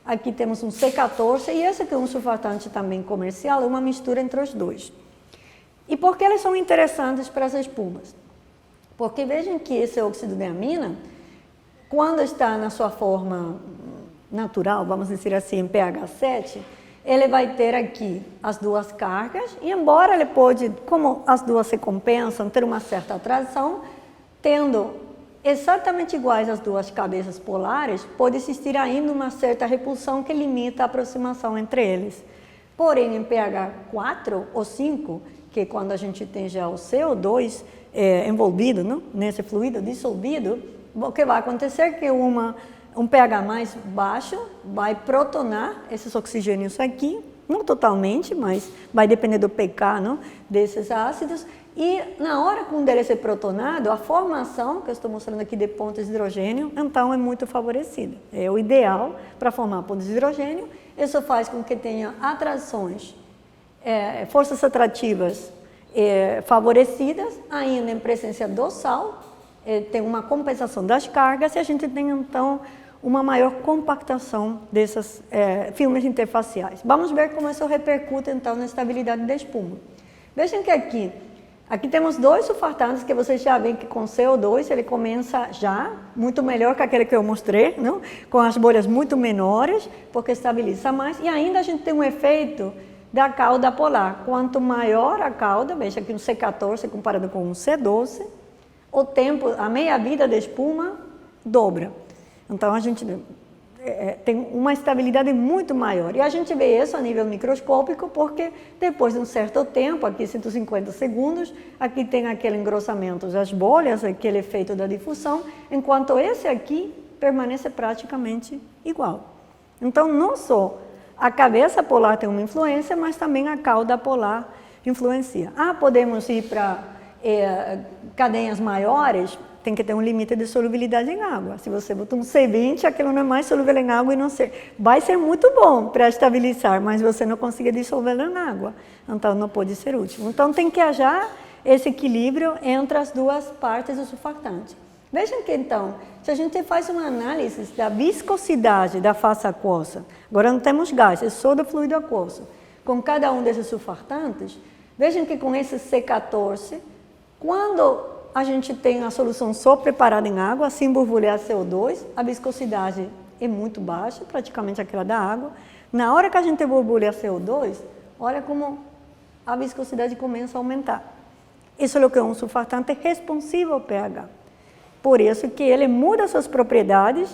S1: aqui temos um C14 e esse aqui é um surfactante também comercial, é uma mistura entre os dois. E por que eles são interessantes para as espumas? Porque vejam que esse óxido de amina, quando está na sua forma natural, vamos dizer assim, em pH 7, ele vai ter aqui as duas cargas, e embora ele pode, como as duas se compensam, ter uma certa atração, tendo exatamente iguais as duas cabeças polares, pode existir ainda uma certa repulsão que limita a aproximação entre eles. Porém, em pH 4 ou 5, que é quando a gente tem já o CO2 envolvido, não? Nesse fluido dissolvido, o que vai acontecer é que um pH mais baixo vai protonar esses oxigênios aqui, não totalmente, mas vai depender do pK, não? Desses ácidos, e na hora que um deles é protonado, a formação, que eu estou mostrando aqui de pontos de hidrogênio, então é muito favorecida. É o ideal para formar pontos de hidrogênio. Isso faz com que tenha atrações, forças atrativas favorecidas, ainda em presença do sal, tem uma compensação das cargas e a gente tem então uma maior compactação desses filmes interfaciais. Vamos ver como isso repercute então na estabilidade da espuma. Vejam que aqui temos dois surfactantes que vocês já veem que com CO2 ele começa já muito melhor que aquele que eu mostrei, não? Com as bolhas muito menores, porque estabiliza mais, e ainda a gente tem um efeito da cauda polar. Quanto maior a cauda, veja aqui um C14 comparado com um C12, o tempo, a meia-vida da espuma dobra. Então, a gente tem uma estabilidade muito maior. E a gente vê isso a nível microscópico porque depois de um certo tempo, aqui 150 segundos, aqui tem aquele engrossamento das bolhas, aquele efeito da difusão, enquanto esse aqui permanece praticamente igual. Então, não só a cabeça polar tem uma influência, mas também a cauda polar influencia. Podemos ir para cadeias maiores, tem que ter um limite de solubilidade em água. Se você botar um C20, aquilo não é mais solúvel em água e não ser. Vai ser muito bom para estabilizar, mas você não consegue dissolvê-lo em água. Então, não pode ser útil. Então, tem que achar esse equilíbrio entre as duas partes do surfactante. Vejam que, então, se a gente faz uma análise da viscosidade da face aquosa, agora não temos gás, é só do fluido aquoso, com cada um desses surfactantes, vejam que com esse C14, quando a gente tem a solução só preparada em água, sem borbulhar CO2, a viscosidade é muito baixa, praticamente aquela da água. Na hora que a gente borbulha CO2, olha como a viscosidade começa a aumentar. Isso é o que é um surfactante responsivo ao pH. Por isso que ele muda suas propriedades,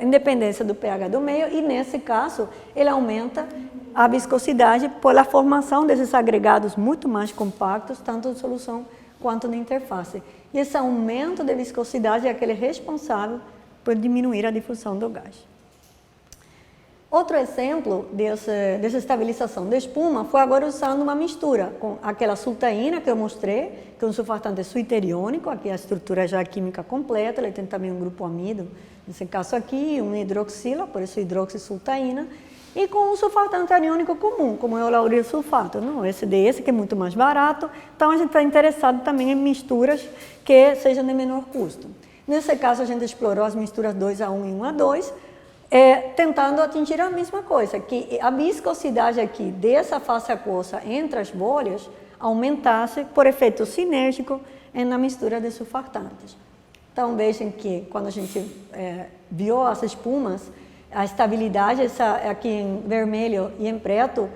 S1: em dependência do pH do meio, e nesse caso, ele aumenta a viscosidade pela formação desses agregados muito mais compactos, tanto de solução quanto na interface. E esse aumento de viscosidade é aquele responsável por diminuir a difusão do gás. Outro exemplo dessa estabilização da espuma foi agora usando uma mistura com aquela sultaína que eu mostrei, que é um surfactante suiteriônico, aqui a estrutura já química completa, ele tem também um grupo amido, nesse caso aqui, um hidroxila, por isso hidroxisultaína, e com um surfactante aniônico comum, como é o lauril sulfato, não? Esse que é muito mais barato. Então, a gente está interessado também em misturas que sejam de menor custo. Nesse caso, a gente explorou as misturas 2:1 e 1:2, tentando atingir a mesma coisa, que a viscosidade aqui dessa face aquosa entre as bolhas aumentasse por efeito sinérgico é na mistura de surfactantes. Então, vejam que quando a gente viu as espumas, a estabilidade, aqui em vermelho e em preto,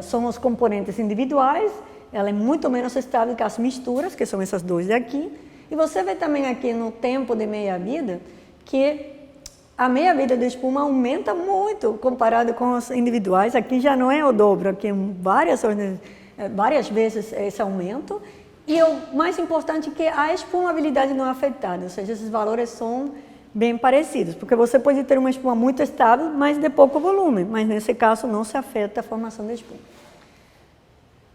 S1: são os componentes individuais, ela é muito menos estável que as misturas, que são essas duas daqui. E você vê também aqui no tempo de meia-vida, que a meia-vida da espuma aumenta muito comparado com os individuais. Aqui já não é o dobro, aqui é várias vezes esse aumento. E o mais importante é que a espumabilidade não é afetada, ou seja, esses valores são bem parecidos, porque você pode ter uma espuma muito estável, mas de pouco volume, mas nesse caso não se afeta a formação da espuma.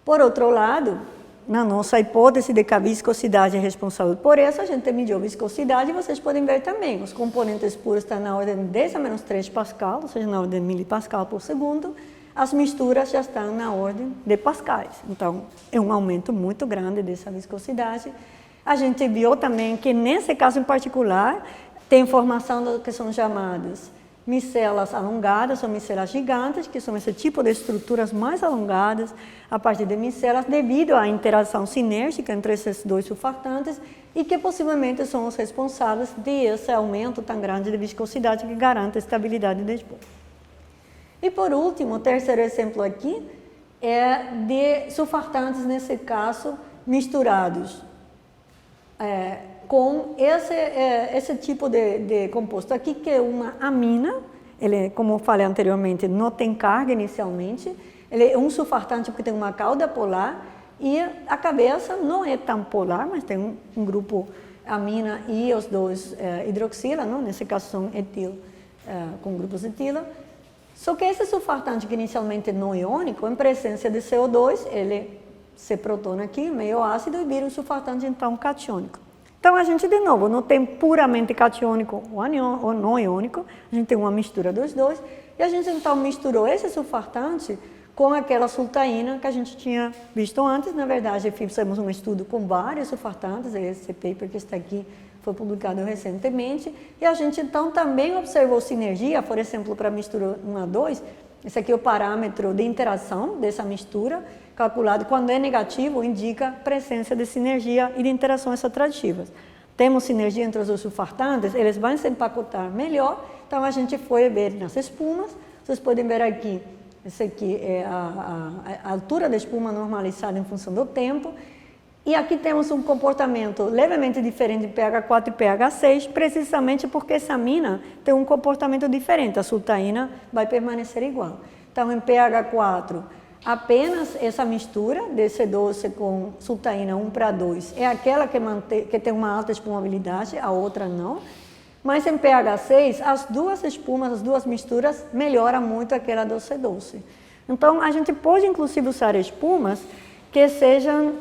S1: Por outro lado, na nossa hipótese de que a viscosidade é responsável por isso, a gente mediu a viscosidade e vocês podem ver também, os componentes puros estão na ordem de 10 a menos 3 pascal, ou seja, na ordem de milipascal por segundo, as misturas já estão na ordem de pascais. Então, é um aumento muito grande dessa viscosidade. A gente viu também que, nesse caso em particular, tem formação do que são chamadas micelas alongadas ou micelas gigantes, que são esse tipo de estruturas mais alongadas a partir de micelas, devido à interação sinérgica entre esses dois surfactantes e que possivelmente são os responsáveis desse aumento tão grande de viscosidade que garante a estabilidade da espuma. E por último, o terceiro exemplo aqui é de surfactantes, nesse caso, misturados com esse tipo de composto aqui, que é uma amina. Ele, como eu falei anteriormente, não tem carga inicialmente. Ele é um surfactante porque tem uma cauda polar e a cabeça não é tão polar, mas tem um grupo amina e os dois hidroxila, não? Nesse caso são etil com grupos etila. Só que esse surfactante, que inicialmente não é iônico, em presença de CO2, ele se protona aqui, meio ácido, e vira um surfactante, então, catiônico. Então, a gente, de novo, não tem puramente catiônico ou não iônico, a gente tem uma mistura dos dois, e a gente, então, misturou esse surfactante com aquela sultaína que a gente tinha visto antes. Na verdade, fizemos um estudo com vários surfactantes, esse paper que está aqui foi publicado recentemente, e a gente então também observou sinergia, por exemplo, para a mistura 1 a 2, esse aqui é o parâmetro de interação dessa mistura, calculado quando é negativo, indica presença de sinergia e de interações atrativas. Temos sinergia entre os surfactantes, eles vão se empacotar melhor, então a gente foi ver nas espumas, vocês podem ver aqui, esse aqui é a altura da espuma normalizada em função do tempo. E aqui temos um comportamento levemente diferente de pH 4 e pH 6, precisamente porque essa amina tem um comportamento diferente. A sultaína vai permanecer igual. Então, em pH 4, apenas essa mistura de C12 com sultaína 1:2 é aquela que tem uma alta espumabilidade, a outra não. Mas em pH 6, as duas espumas, as duas misturas, melhoram muito aquela do C12. Então, a gente pode, inclusive, usar espumas que sejam,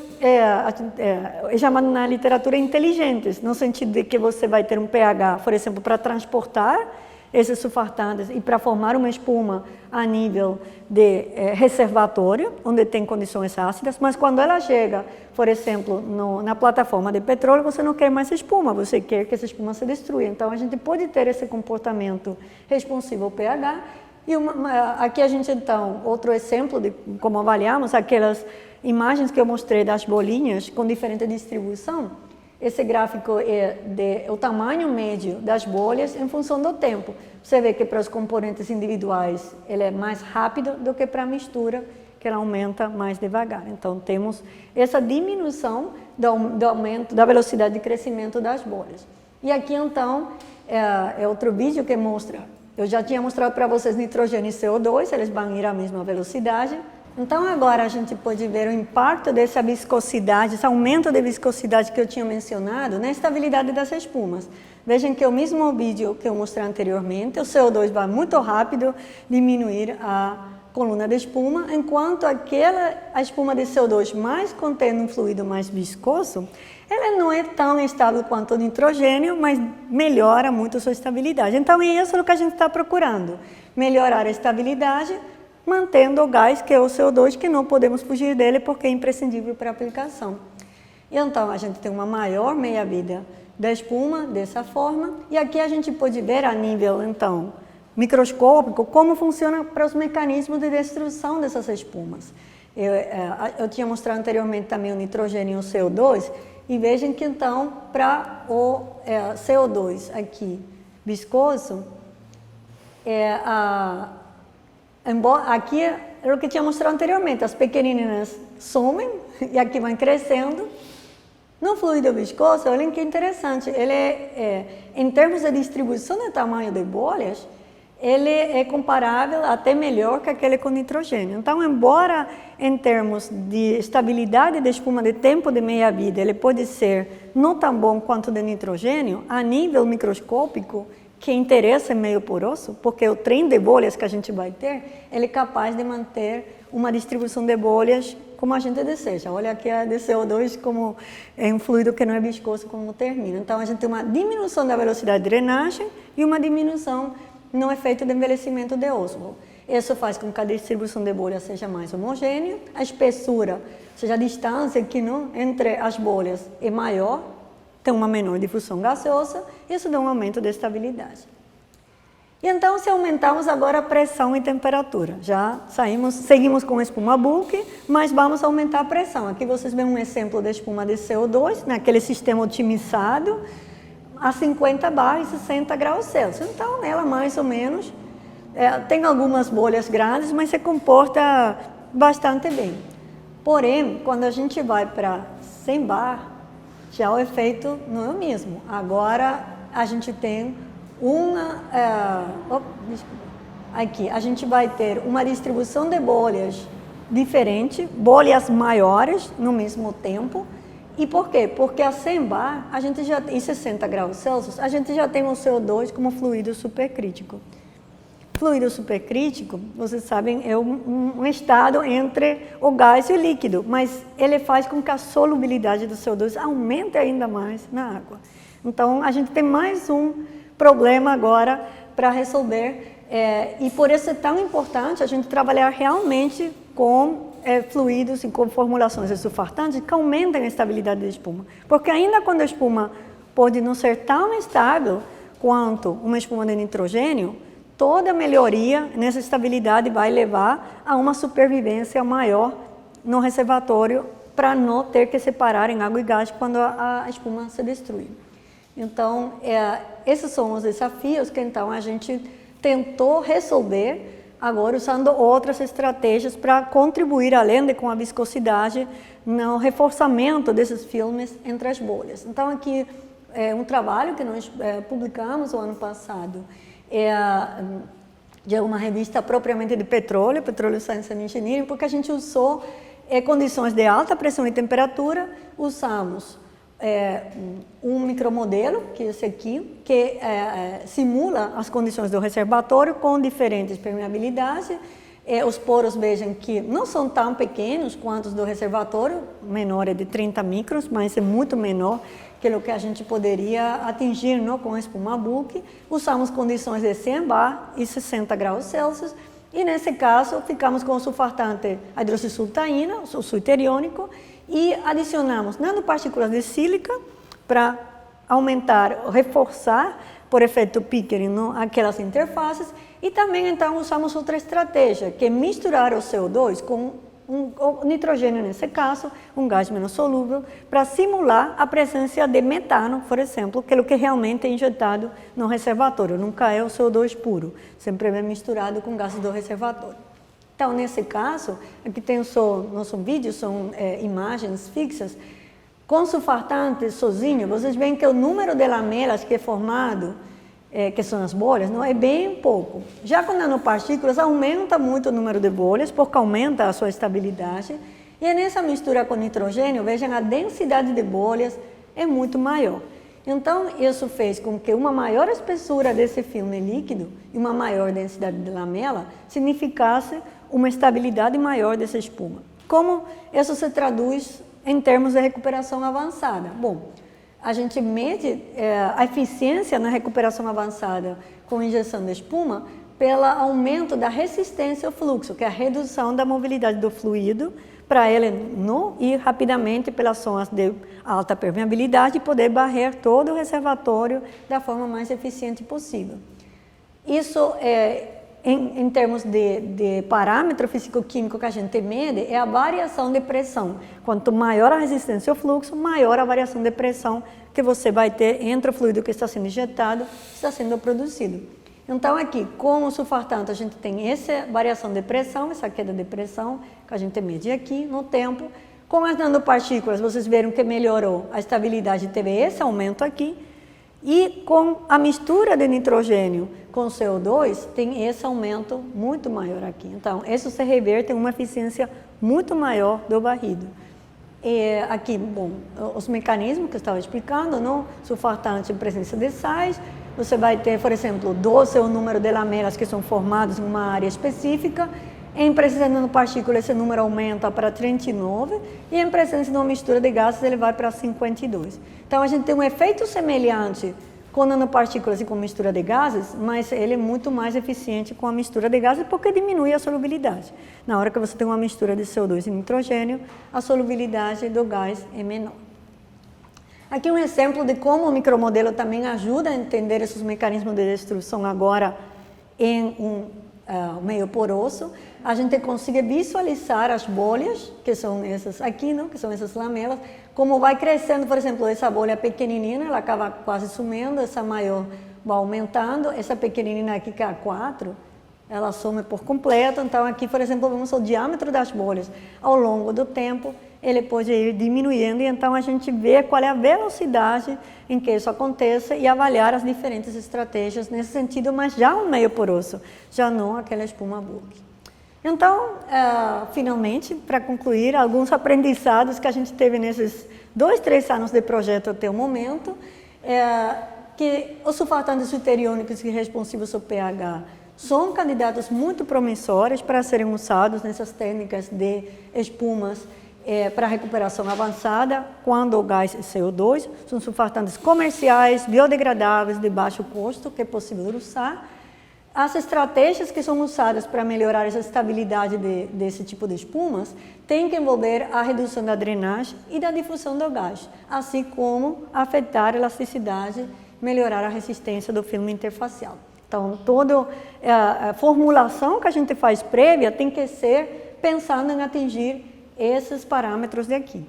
S1: chamado na literatura, inteligentes, no sentido de que você vai ter um pH, por exemplo, para transportar esses surfactantes e para formar uma espuma a nível de reservatório, onde tem condições ácidas, mas quando ela chega, por exemplo, na plataforma de petróleo, você não quer mais espuma, você quer que essa espuma se destrua. Então, a gente pode ter esse comportamento responsivo ao pH. E aqui a gente, então, outro exemplo de como avaliamos aquelas imagens que eu mostrei das bolinhas com diferente distribuição. Esse gráfico é o tamanho médio das bolhas em função do tempo. Você vê que para os componentes individuais ele é mais rápido do que para a mistura, que ela aumenta mais devagar. Então, temos essa diminuição do aumento da velocidade de crescimento das bolhas. E aqui, então, é outro vídeo que mostra. Eu já tinha mostrado para vocês nitrogênio e CO2, eles vão ir à mesma velocidade. Então, agora a gente pode ver o impacto dessa viscosidade, esse aumento de viscosidade que eu tinha mencionado na estabilidade das espumas. Vejam que o mesmo vídeo que eu mostrei anteriormente, o CO2 vai muito rápido diminuir a coluna de espuma, enquanto a espuma de CO2 mais contendo um fluido mais viscoso, ela não é tão estável quanto o nitrogênio, mas melhora muito a sua estabilidade. Então, é isso que a gente está procurando, melhorar a estabilidade, mantendo o gás, que é o CO2, que não podemos fugir dele porque é imprescindível para a aplicação. E então, a gente tem uma maior meia-vida da espuma, dessa forma, e aqui a gente pode ver a nível, então, microscópico, como funciona para os mecanismos de destruição dessas espumas. Eu tinha mostrado anteriormente também o nitrogênio e o CO2, E vejam que então, para o CO2 aqui viscoso, aqui é o que tinha mostrado anteriormente, as pequeninas somem e aqui vão crescendo. No fluido viscoso, olhem que interessante, ele em termos de distribuição de tamanho de bolhas, ele é comparável, até melhor que aquele com nitrogênio. Então, embora em termos de estabilidade de espuma de tempo de meia-vida, ele pode ser não tão bom quanto de nitrogênio, a nível microscópico, que interessa em meio poroso, porque o trem de bolhas que a gente vai ter, ele é capaz de manter uma distribuição de bolhas como a gente deseja. Olha aqui a de CO2 como é um fluido que não é viscoso como termina. Então, a gente tem uma diminuição da velocidade de drenagem e uma diminuição no efeito de envelhecimento de Oswald. Isso faz com que a distribuição de bolhas seja mais homogênea, a espessura, ou seja, a distância que entre as bolhas é maior, tem uma menor difusão gasosa, isso dá um aumento de estabilidade. E então, se aumentamos agora a pressão e temperatura, já seguimos com espuma bulk, mas vamos aumentar a pressão. Aqui vocês veem um exemplo de espuma de CO2, naquele sistema otimizado, a 50 bar e 60 graus Celsius. Então, ela mais ou menos, tem algumas bolhas grandes, mas se comporta bastante bem. Porém, quando a gente vai para 100 bar, já o efeito não é o mesmo. Agora, a gente tem aqui, a gente vai ter uma distribuição de bolhas diferente, bolhas maiores no mesmo tempo. E por quê? Porque a 100 bar, a gente já em 60 graus Celsius, a gente já tem o CO2 como fluido supercrítico. Fluido supercrítico, vocês sabem, é um estado entre o gás e o líquido, mas ele faz com que a solubilidade do CO2 aumente ainda mais na água. Então, a gente tem mais um problema agora para resolver, e por isso é tão importante a gente trabalhar realmente com fluidos e com formulações de surfatantes que aumentam a estabilidade da espuma. Porque ainda quando a espuma pode não ser tão estável quanto uma espuma de nitrogênio, toda melhoria nessa estabilidade vai levar a uma supervivência maior no reservatório para não ter que separar em água e gás quando a espuma se destrui. Então, esses são os desafios que então a gente tentou resolver agora usando outras estratégias para contribuir, além de com a viscosidade, no reforçamento desses filmes entre as bolhas. Então, aqui é um trabalho que nós publicamos o ano passado, de uma revista propriamente de petróleo Science and Engineering, porque a gente usou condições de alta pressão e temperatura, usamos um micromodelo, que é esse aqui, que simula as condições do reservatório com diferentes permeabilidades. Os poros, vejam que não são tão pequenos quanto os do reservatório, menor é de 30 microns, mas é muito menor que o que a gente poderia atingir com a espuma bulk. Usamos condições de 100 bar e 60 graus Celsius, e nesse caso ficamos com o surfactante a hidroxisultaína, o sulteriônico, e adicionamos nanopartículas de sílica para aumentar, reforçar por efeito Pickering aquelas interfaces, e também então usamos outra estratégia, que é misturar o CO2 com o nitrogênio, nesse caso, um gás menos solúvel, para simular a presença de metano, por exemplo, que é o que realmente é injetado no reservatório, nunca é o CO2 puro, sempre é misturado com gases do reservatório. Então, nesse caso, aqui tem nosso vídeo, são imagens fixas, com surfactante sozinho, vocês veem que o número de lamelas que é formado, que são as bolhas, não é bem pouco. Já com nanopartículas, aumenta muito o número de bolhas, porque aumenta a sua estabilidade, e nessa mistura com nitrogênio, vejam, a densidade de bolhas é muito maior. Então, isso fez com que uma maior espessura desse filme líquido e uma maior densidade de lamela significasse uma estabilidade maior dessa espuma. Como isso se traduz em termos de recuperação avançada? Bom, a gente mede a eficiência na recuperação avançada com injeção de espuma pelo aumento da resistência ao fluxo, que é a redução da mobilidade do fluido, para ele não ir rapidamente pelas zonas de alta permeabilidade e poder barrer todo o reservatório da forma mais eficiente possível. Isso em termos de parâmetro físico-químico que a gente mede, é a variação de pressão. Quanto maior a resistência ao fluxo, maior a variação de pressão que você vai ter entre o fluido que está sendo injetado e está sendo produzido. Então, aqui, com o surfactante, a gente tem essa variação de pressão, essa queda de pressão, que a gente mede aqui no tempo. Com as nanopartículas, vocês viram que melhorou a estabilidade, teve esse aumento aqui. E com a mistura de nitrogênio com CO2, tem esse aumento muito maior aqui. Então, isso se reverte em uma eficiência muito maior do varrido. E aqui, bom, os mecanismos que eu estava explicando, no surfactante em presença de sais, você vai ter, por exemplo, 12 é o número de lamelas que são formadas em uma área específica. Em presença de nanopartículas, esse número aumenta para 39, e em presença de uma mistura de gases, ele vai para 52. Então, a gente tem um efeito semelhante com nanopartículas e com mistura de gases, mas ele é muito mais eficiente com a mistura de gases porque diminui a solubilidade. Na hora que você tem uma mistura de CO2 e nitrogênio, a solubilidade do gás é menor. Aqui um exemplo de como o micromodelo também ajuda a entender esses mecanismos de destruição agora em meio poroso. A gente consegue visualizar as bolhas, que são essas aqui, não? Que são essas lamelas, como vai crescendo, por exemplo, essa bolha pequenininha, ela acaba quase sumindo, essa maior vai aumentando, essa pequenininha aqui, que é a 4, ela some por completo. Então, aqui, por exemplo, vemos o diâmetro das bolhas. Ao longo do tempo, ele pode ir diminuindo, e então a gente vê qual é a velocidade em que isso acontece e avaliar as diferentes estratégias nesse sentido, mas já um meio poroso, já não aquela espuma bulk. Então, finalmente, para concluir, alguns aprendizados que a gente teve nesses 2, 3 anos de projeto até o momento, que os surfactantes deuteriônicos e responsivos ao pH são candidatos muito promissores para serem usados nessas técnicas de espumas para recuperação avançada, quando o gás é CO2, são surfactantes comerciais, biodegradáveis, de baixo custo, que é possível usar. As estratégias que são usadas para melhorar essa estabilidade desse tipo de espumas têm que envolver a redução da drenagem e da difusão do gás, assim como afetar a elasticidade, melhorar a resistência do filme interfacial. Então, toda a formulação que a gente faz prévia tem que ser pensando em atingir esses parâmetros daqui.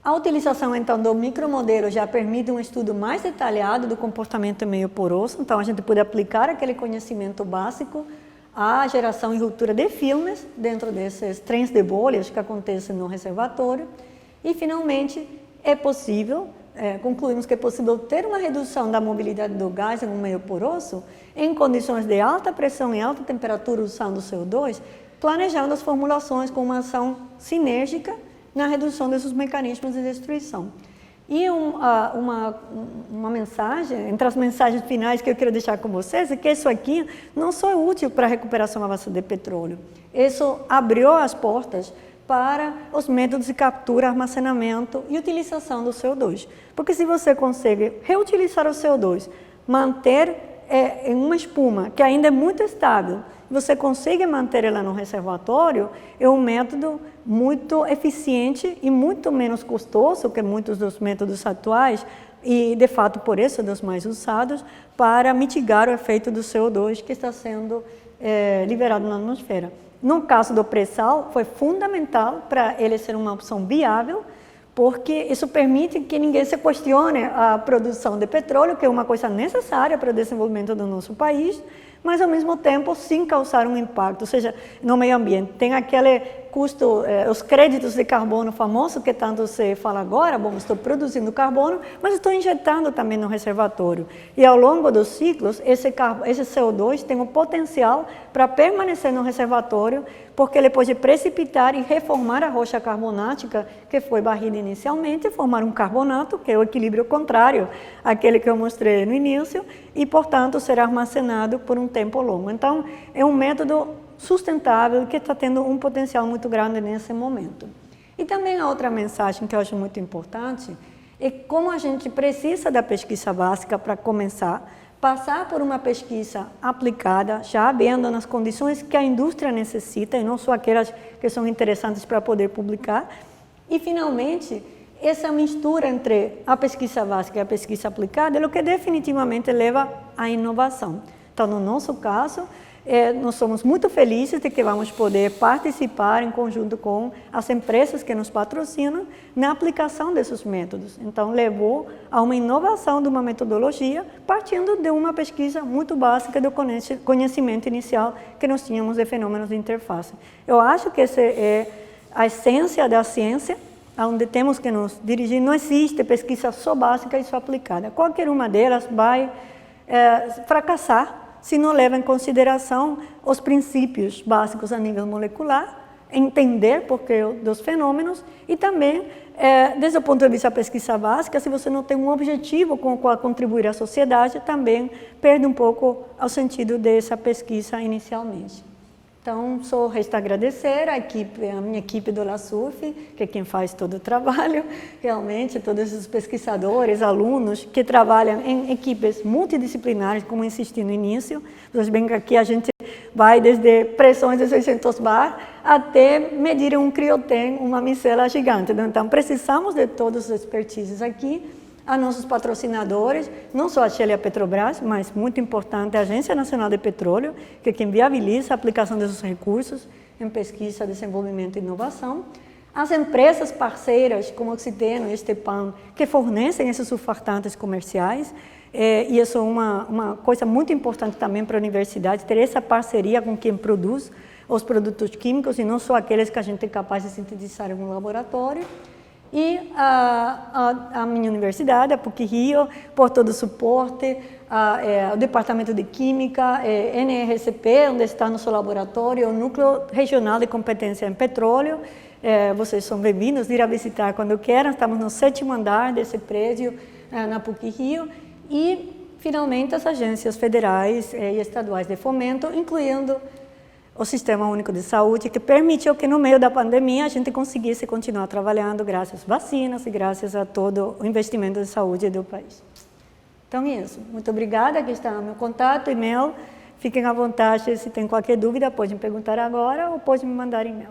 S1: A utilização, então, do micromodelo já permite um estudo mais detalhado do comportamento meio poroso. Então, a gente pode aplicar aquele conhecimento básico à geração e ruptura de filmes dentro desses trens de bolhas que acontecem no reservatório. E, finalmente, é possível, concluímos que é possível ter uma redução da mobilidade do gás em um meio poroso em condições de alta pressão e alta temperatura usando CO2, planejando as formulações com uma ação sinérgica na redução desses mecanismos de destruição. E uma mensagem, entre as mensagens finais que eu quero deixar com vocês, é que isso aqui não só é útil para a recuperação avançada de petróleo, isso abriu as portas para os métodos de captura, armazenamento e utilização do CO2. Porque se você consegue reutilizar o CO2, manter em uma espuma que ainda é muito estável, você consegue manter ela no reservatório, é um método muito eficiente e muito menos custoso que muitos dos métodos atuais, e de fato por isso dos mais usados, para mitigar o efeito do CO2 que está sendo liberado na atmosfera. No caso do pré-sal, foi fundamental para ele ser uma opção viável, porque isso permite que ninguém se questione a produção de petróleo, que é uma coisa necessária para o desenvolvimento do nosso país, mas ao mesmo tempo sem causar um impacto, ou seja, no meio ambiente. Tem aquele custo, os créditos de carbono famoso que tanto se fala agora, bom, estou produzindo carbono, mas estou injetando também no reservatório. E ao longo dos ciclos, esse CO2 tem o potencial para permanecer no reservatório, porque ele pode precipitar e reformar a rocha carbonática que foi barrida inicialmente, formar um carbonato, que é o equilíbrio contrário àquele que eu mostrei no início, e, portanto, será armazenado por um tempo longo. Então, é um método sustentável que está tendo um potencial muito grande nesse momento. E também a outra mensagem que eu acho muito importante é como a gente precisa da pesquisa básica para começar, passar por uma pesquisa aplicada, já vendo nas condições que a indústria necessita e não só aquelas que são interessantes para poder publicar. E, finalmente, essa mistura entre a pesquisa básica e a pesquisa aplicada é o que definitivamente leva à inovação. Então, no nosso caso, nós somos muito felizes de que vamos poder participar em conjunto com as empresas que nos patrocinam na aplicação desses métodos. Então, levou a uma inovação de uma metodologia partindo de uma pesquisa muito básica do conhecimento inicial que nós tínhamos de fenômenos de interface. Eu acho que essa é a essência da ciência, onde temos que nos dirigir. Não existe pesquisa só básica e só aplicada. Qualquer uma delas vai fracassar se não leva em consideração os princípios básicos a nível molecular, entender porquê dos fenômenos e também, desde o ponto de vista da pesquisa básica, se você não tem um objetivo com o qual contribuir à sociedade, também perde um pouco o sentido dessa pesquisa inicialmente. Então, só resta agradecer a minha equipe do LASUF, que é quem faz todo o trabalho, realmente, todos os pesquisadores, alunos, que trabalham em equipes multidisciplinares, como insisti no início. Vocês veem que aqui a gente vai desde pressões de 600 bar até medir um criotem, uma micela gigante. Então, precisamos de todos os expertises aqui. A nossos patrocinadores, não só a Shell e a Petrobras, mas muito importante a Agência Nacional de Petróleo, que é quem viabiliza a aplicação desses recursos em pesquisa, desenvolvimento e inovação. As empresas parceiras, como Oxiteno e Stepan, que fornecem esses surfactantes comerciais, e isso é uma coisa muito importante também para a universidade, ter essa parceria com quem produz os produtos químicos e não só aqueles que a gente é capaz de sintetizar em um laboratório. E a minha universidade, a PUC-Rio, por todo o suporte, o Departamento de Química, NRCP, onde está nosso laboratório, o Núcleo Regional de Competência em Petróleo. Vocês são bem-vindos a ir a visitar quando queiram. Estamos no 7º andar desse prédio, na PUC-Rio. E, finalmente, as agências federais e estaduais de fomento, incluindo o Sistema Único de Saúde, que permitiu que no meio da pandemia a gente conseguisse continuar trabalhando graças às vacinas e graças a todo o investimento de saúde do país. Então é isso. Muito obrigada. Aqui está o meu contato, e-mail. Fiquem à vontade, se tem qualquer dúvida, podem perguntar agora ou podem me mandar e-mail.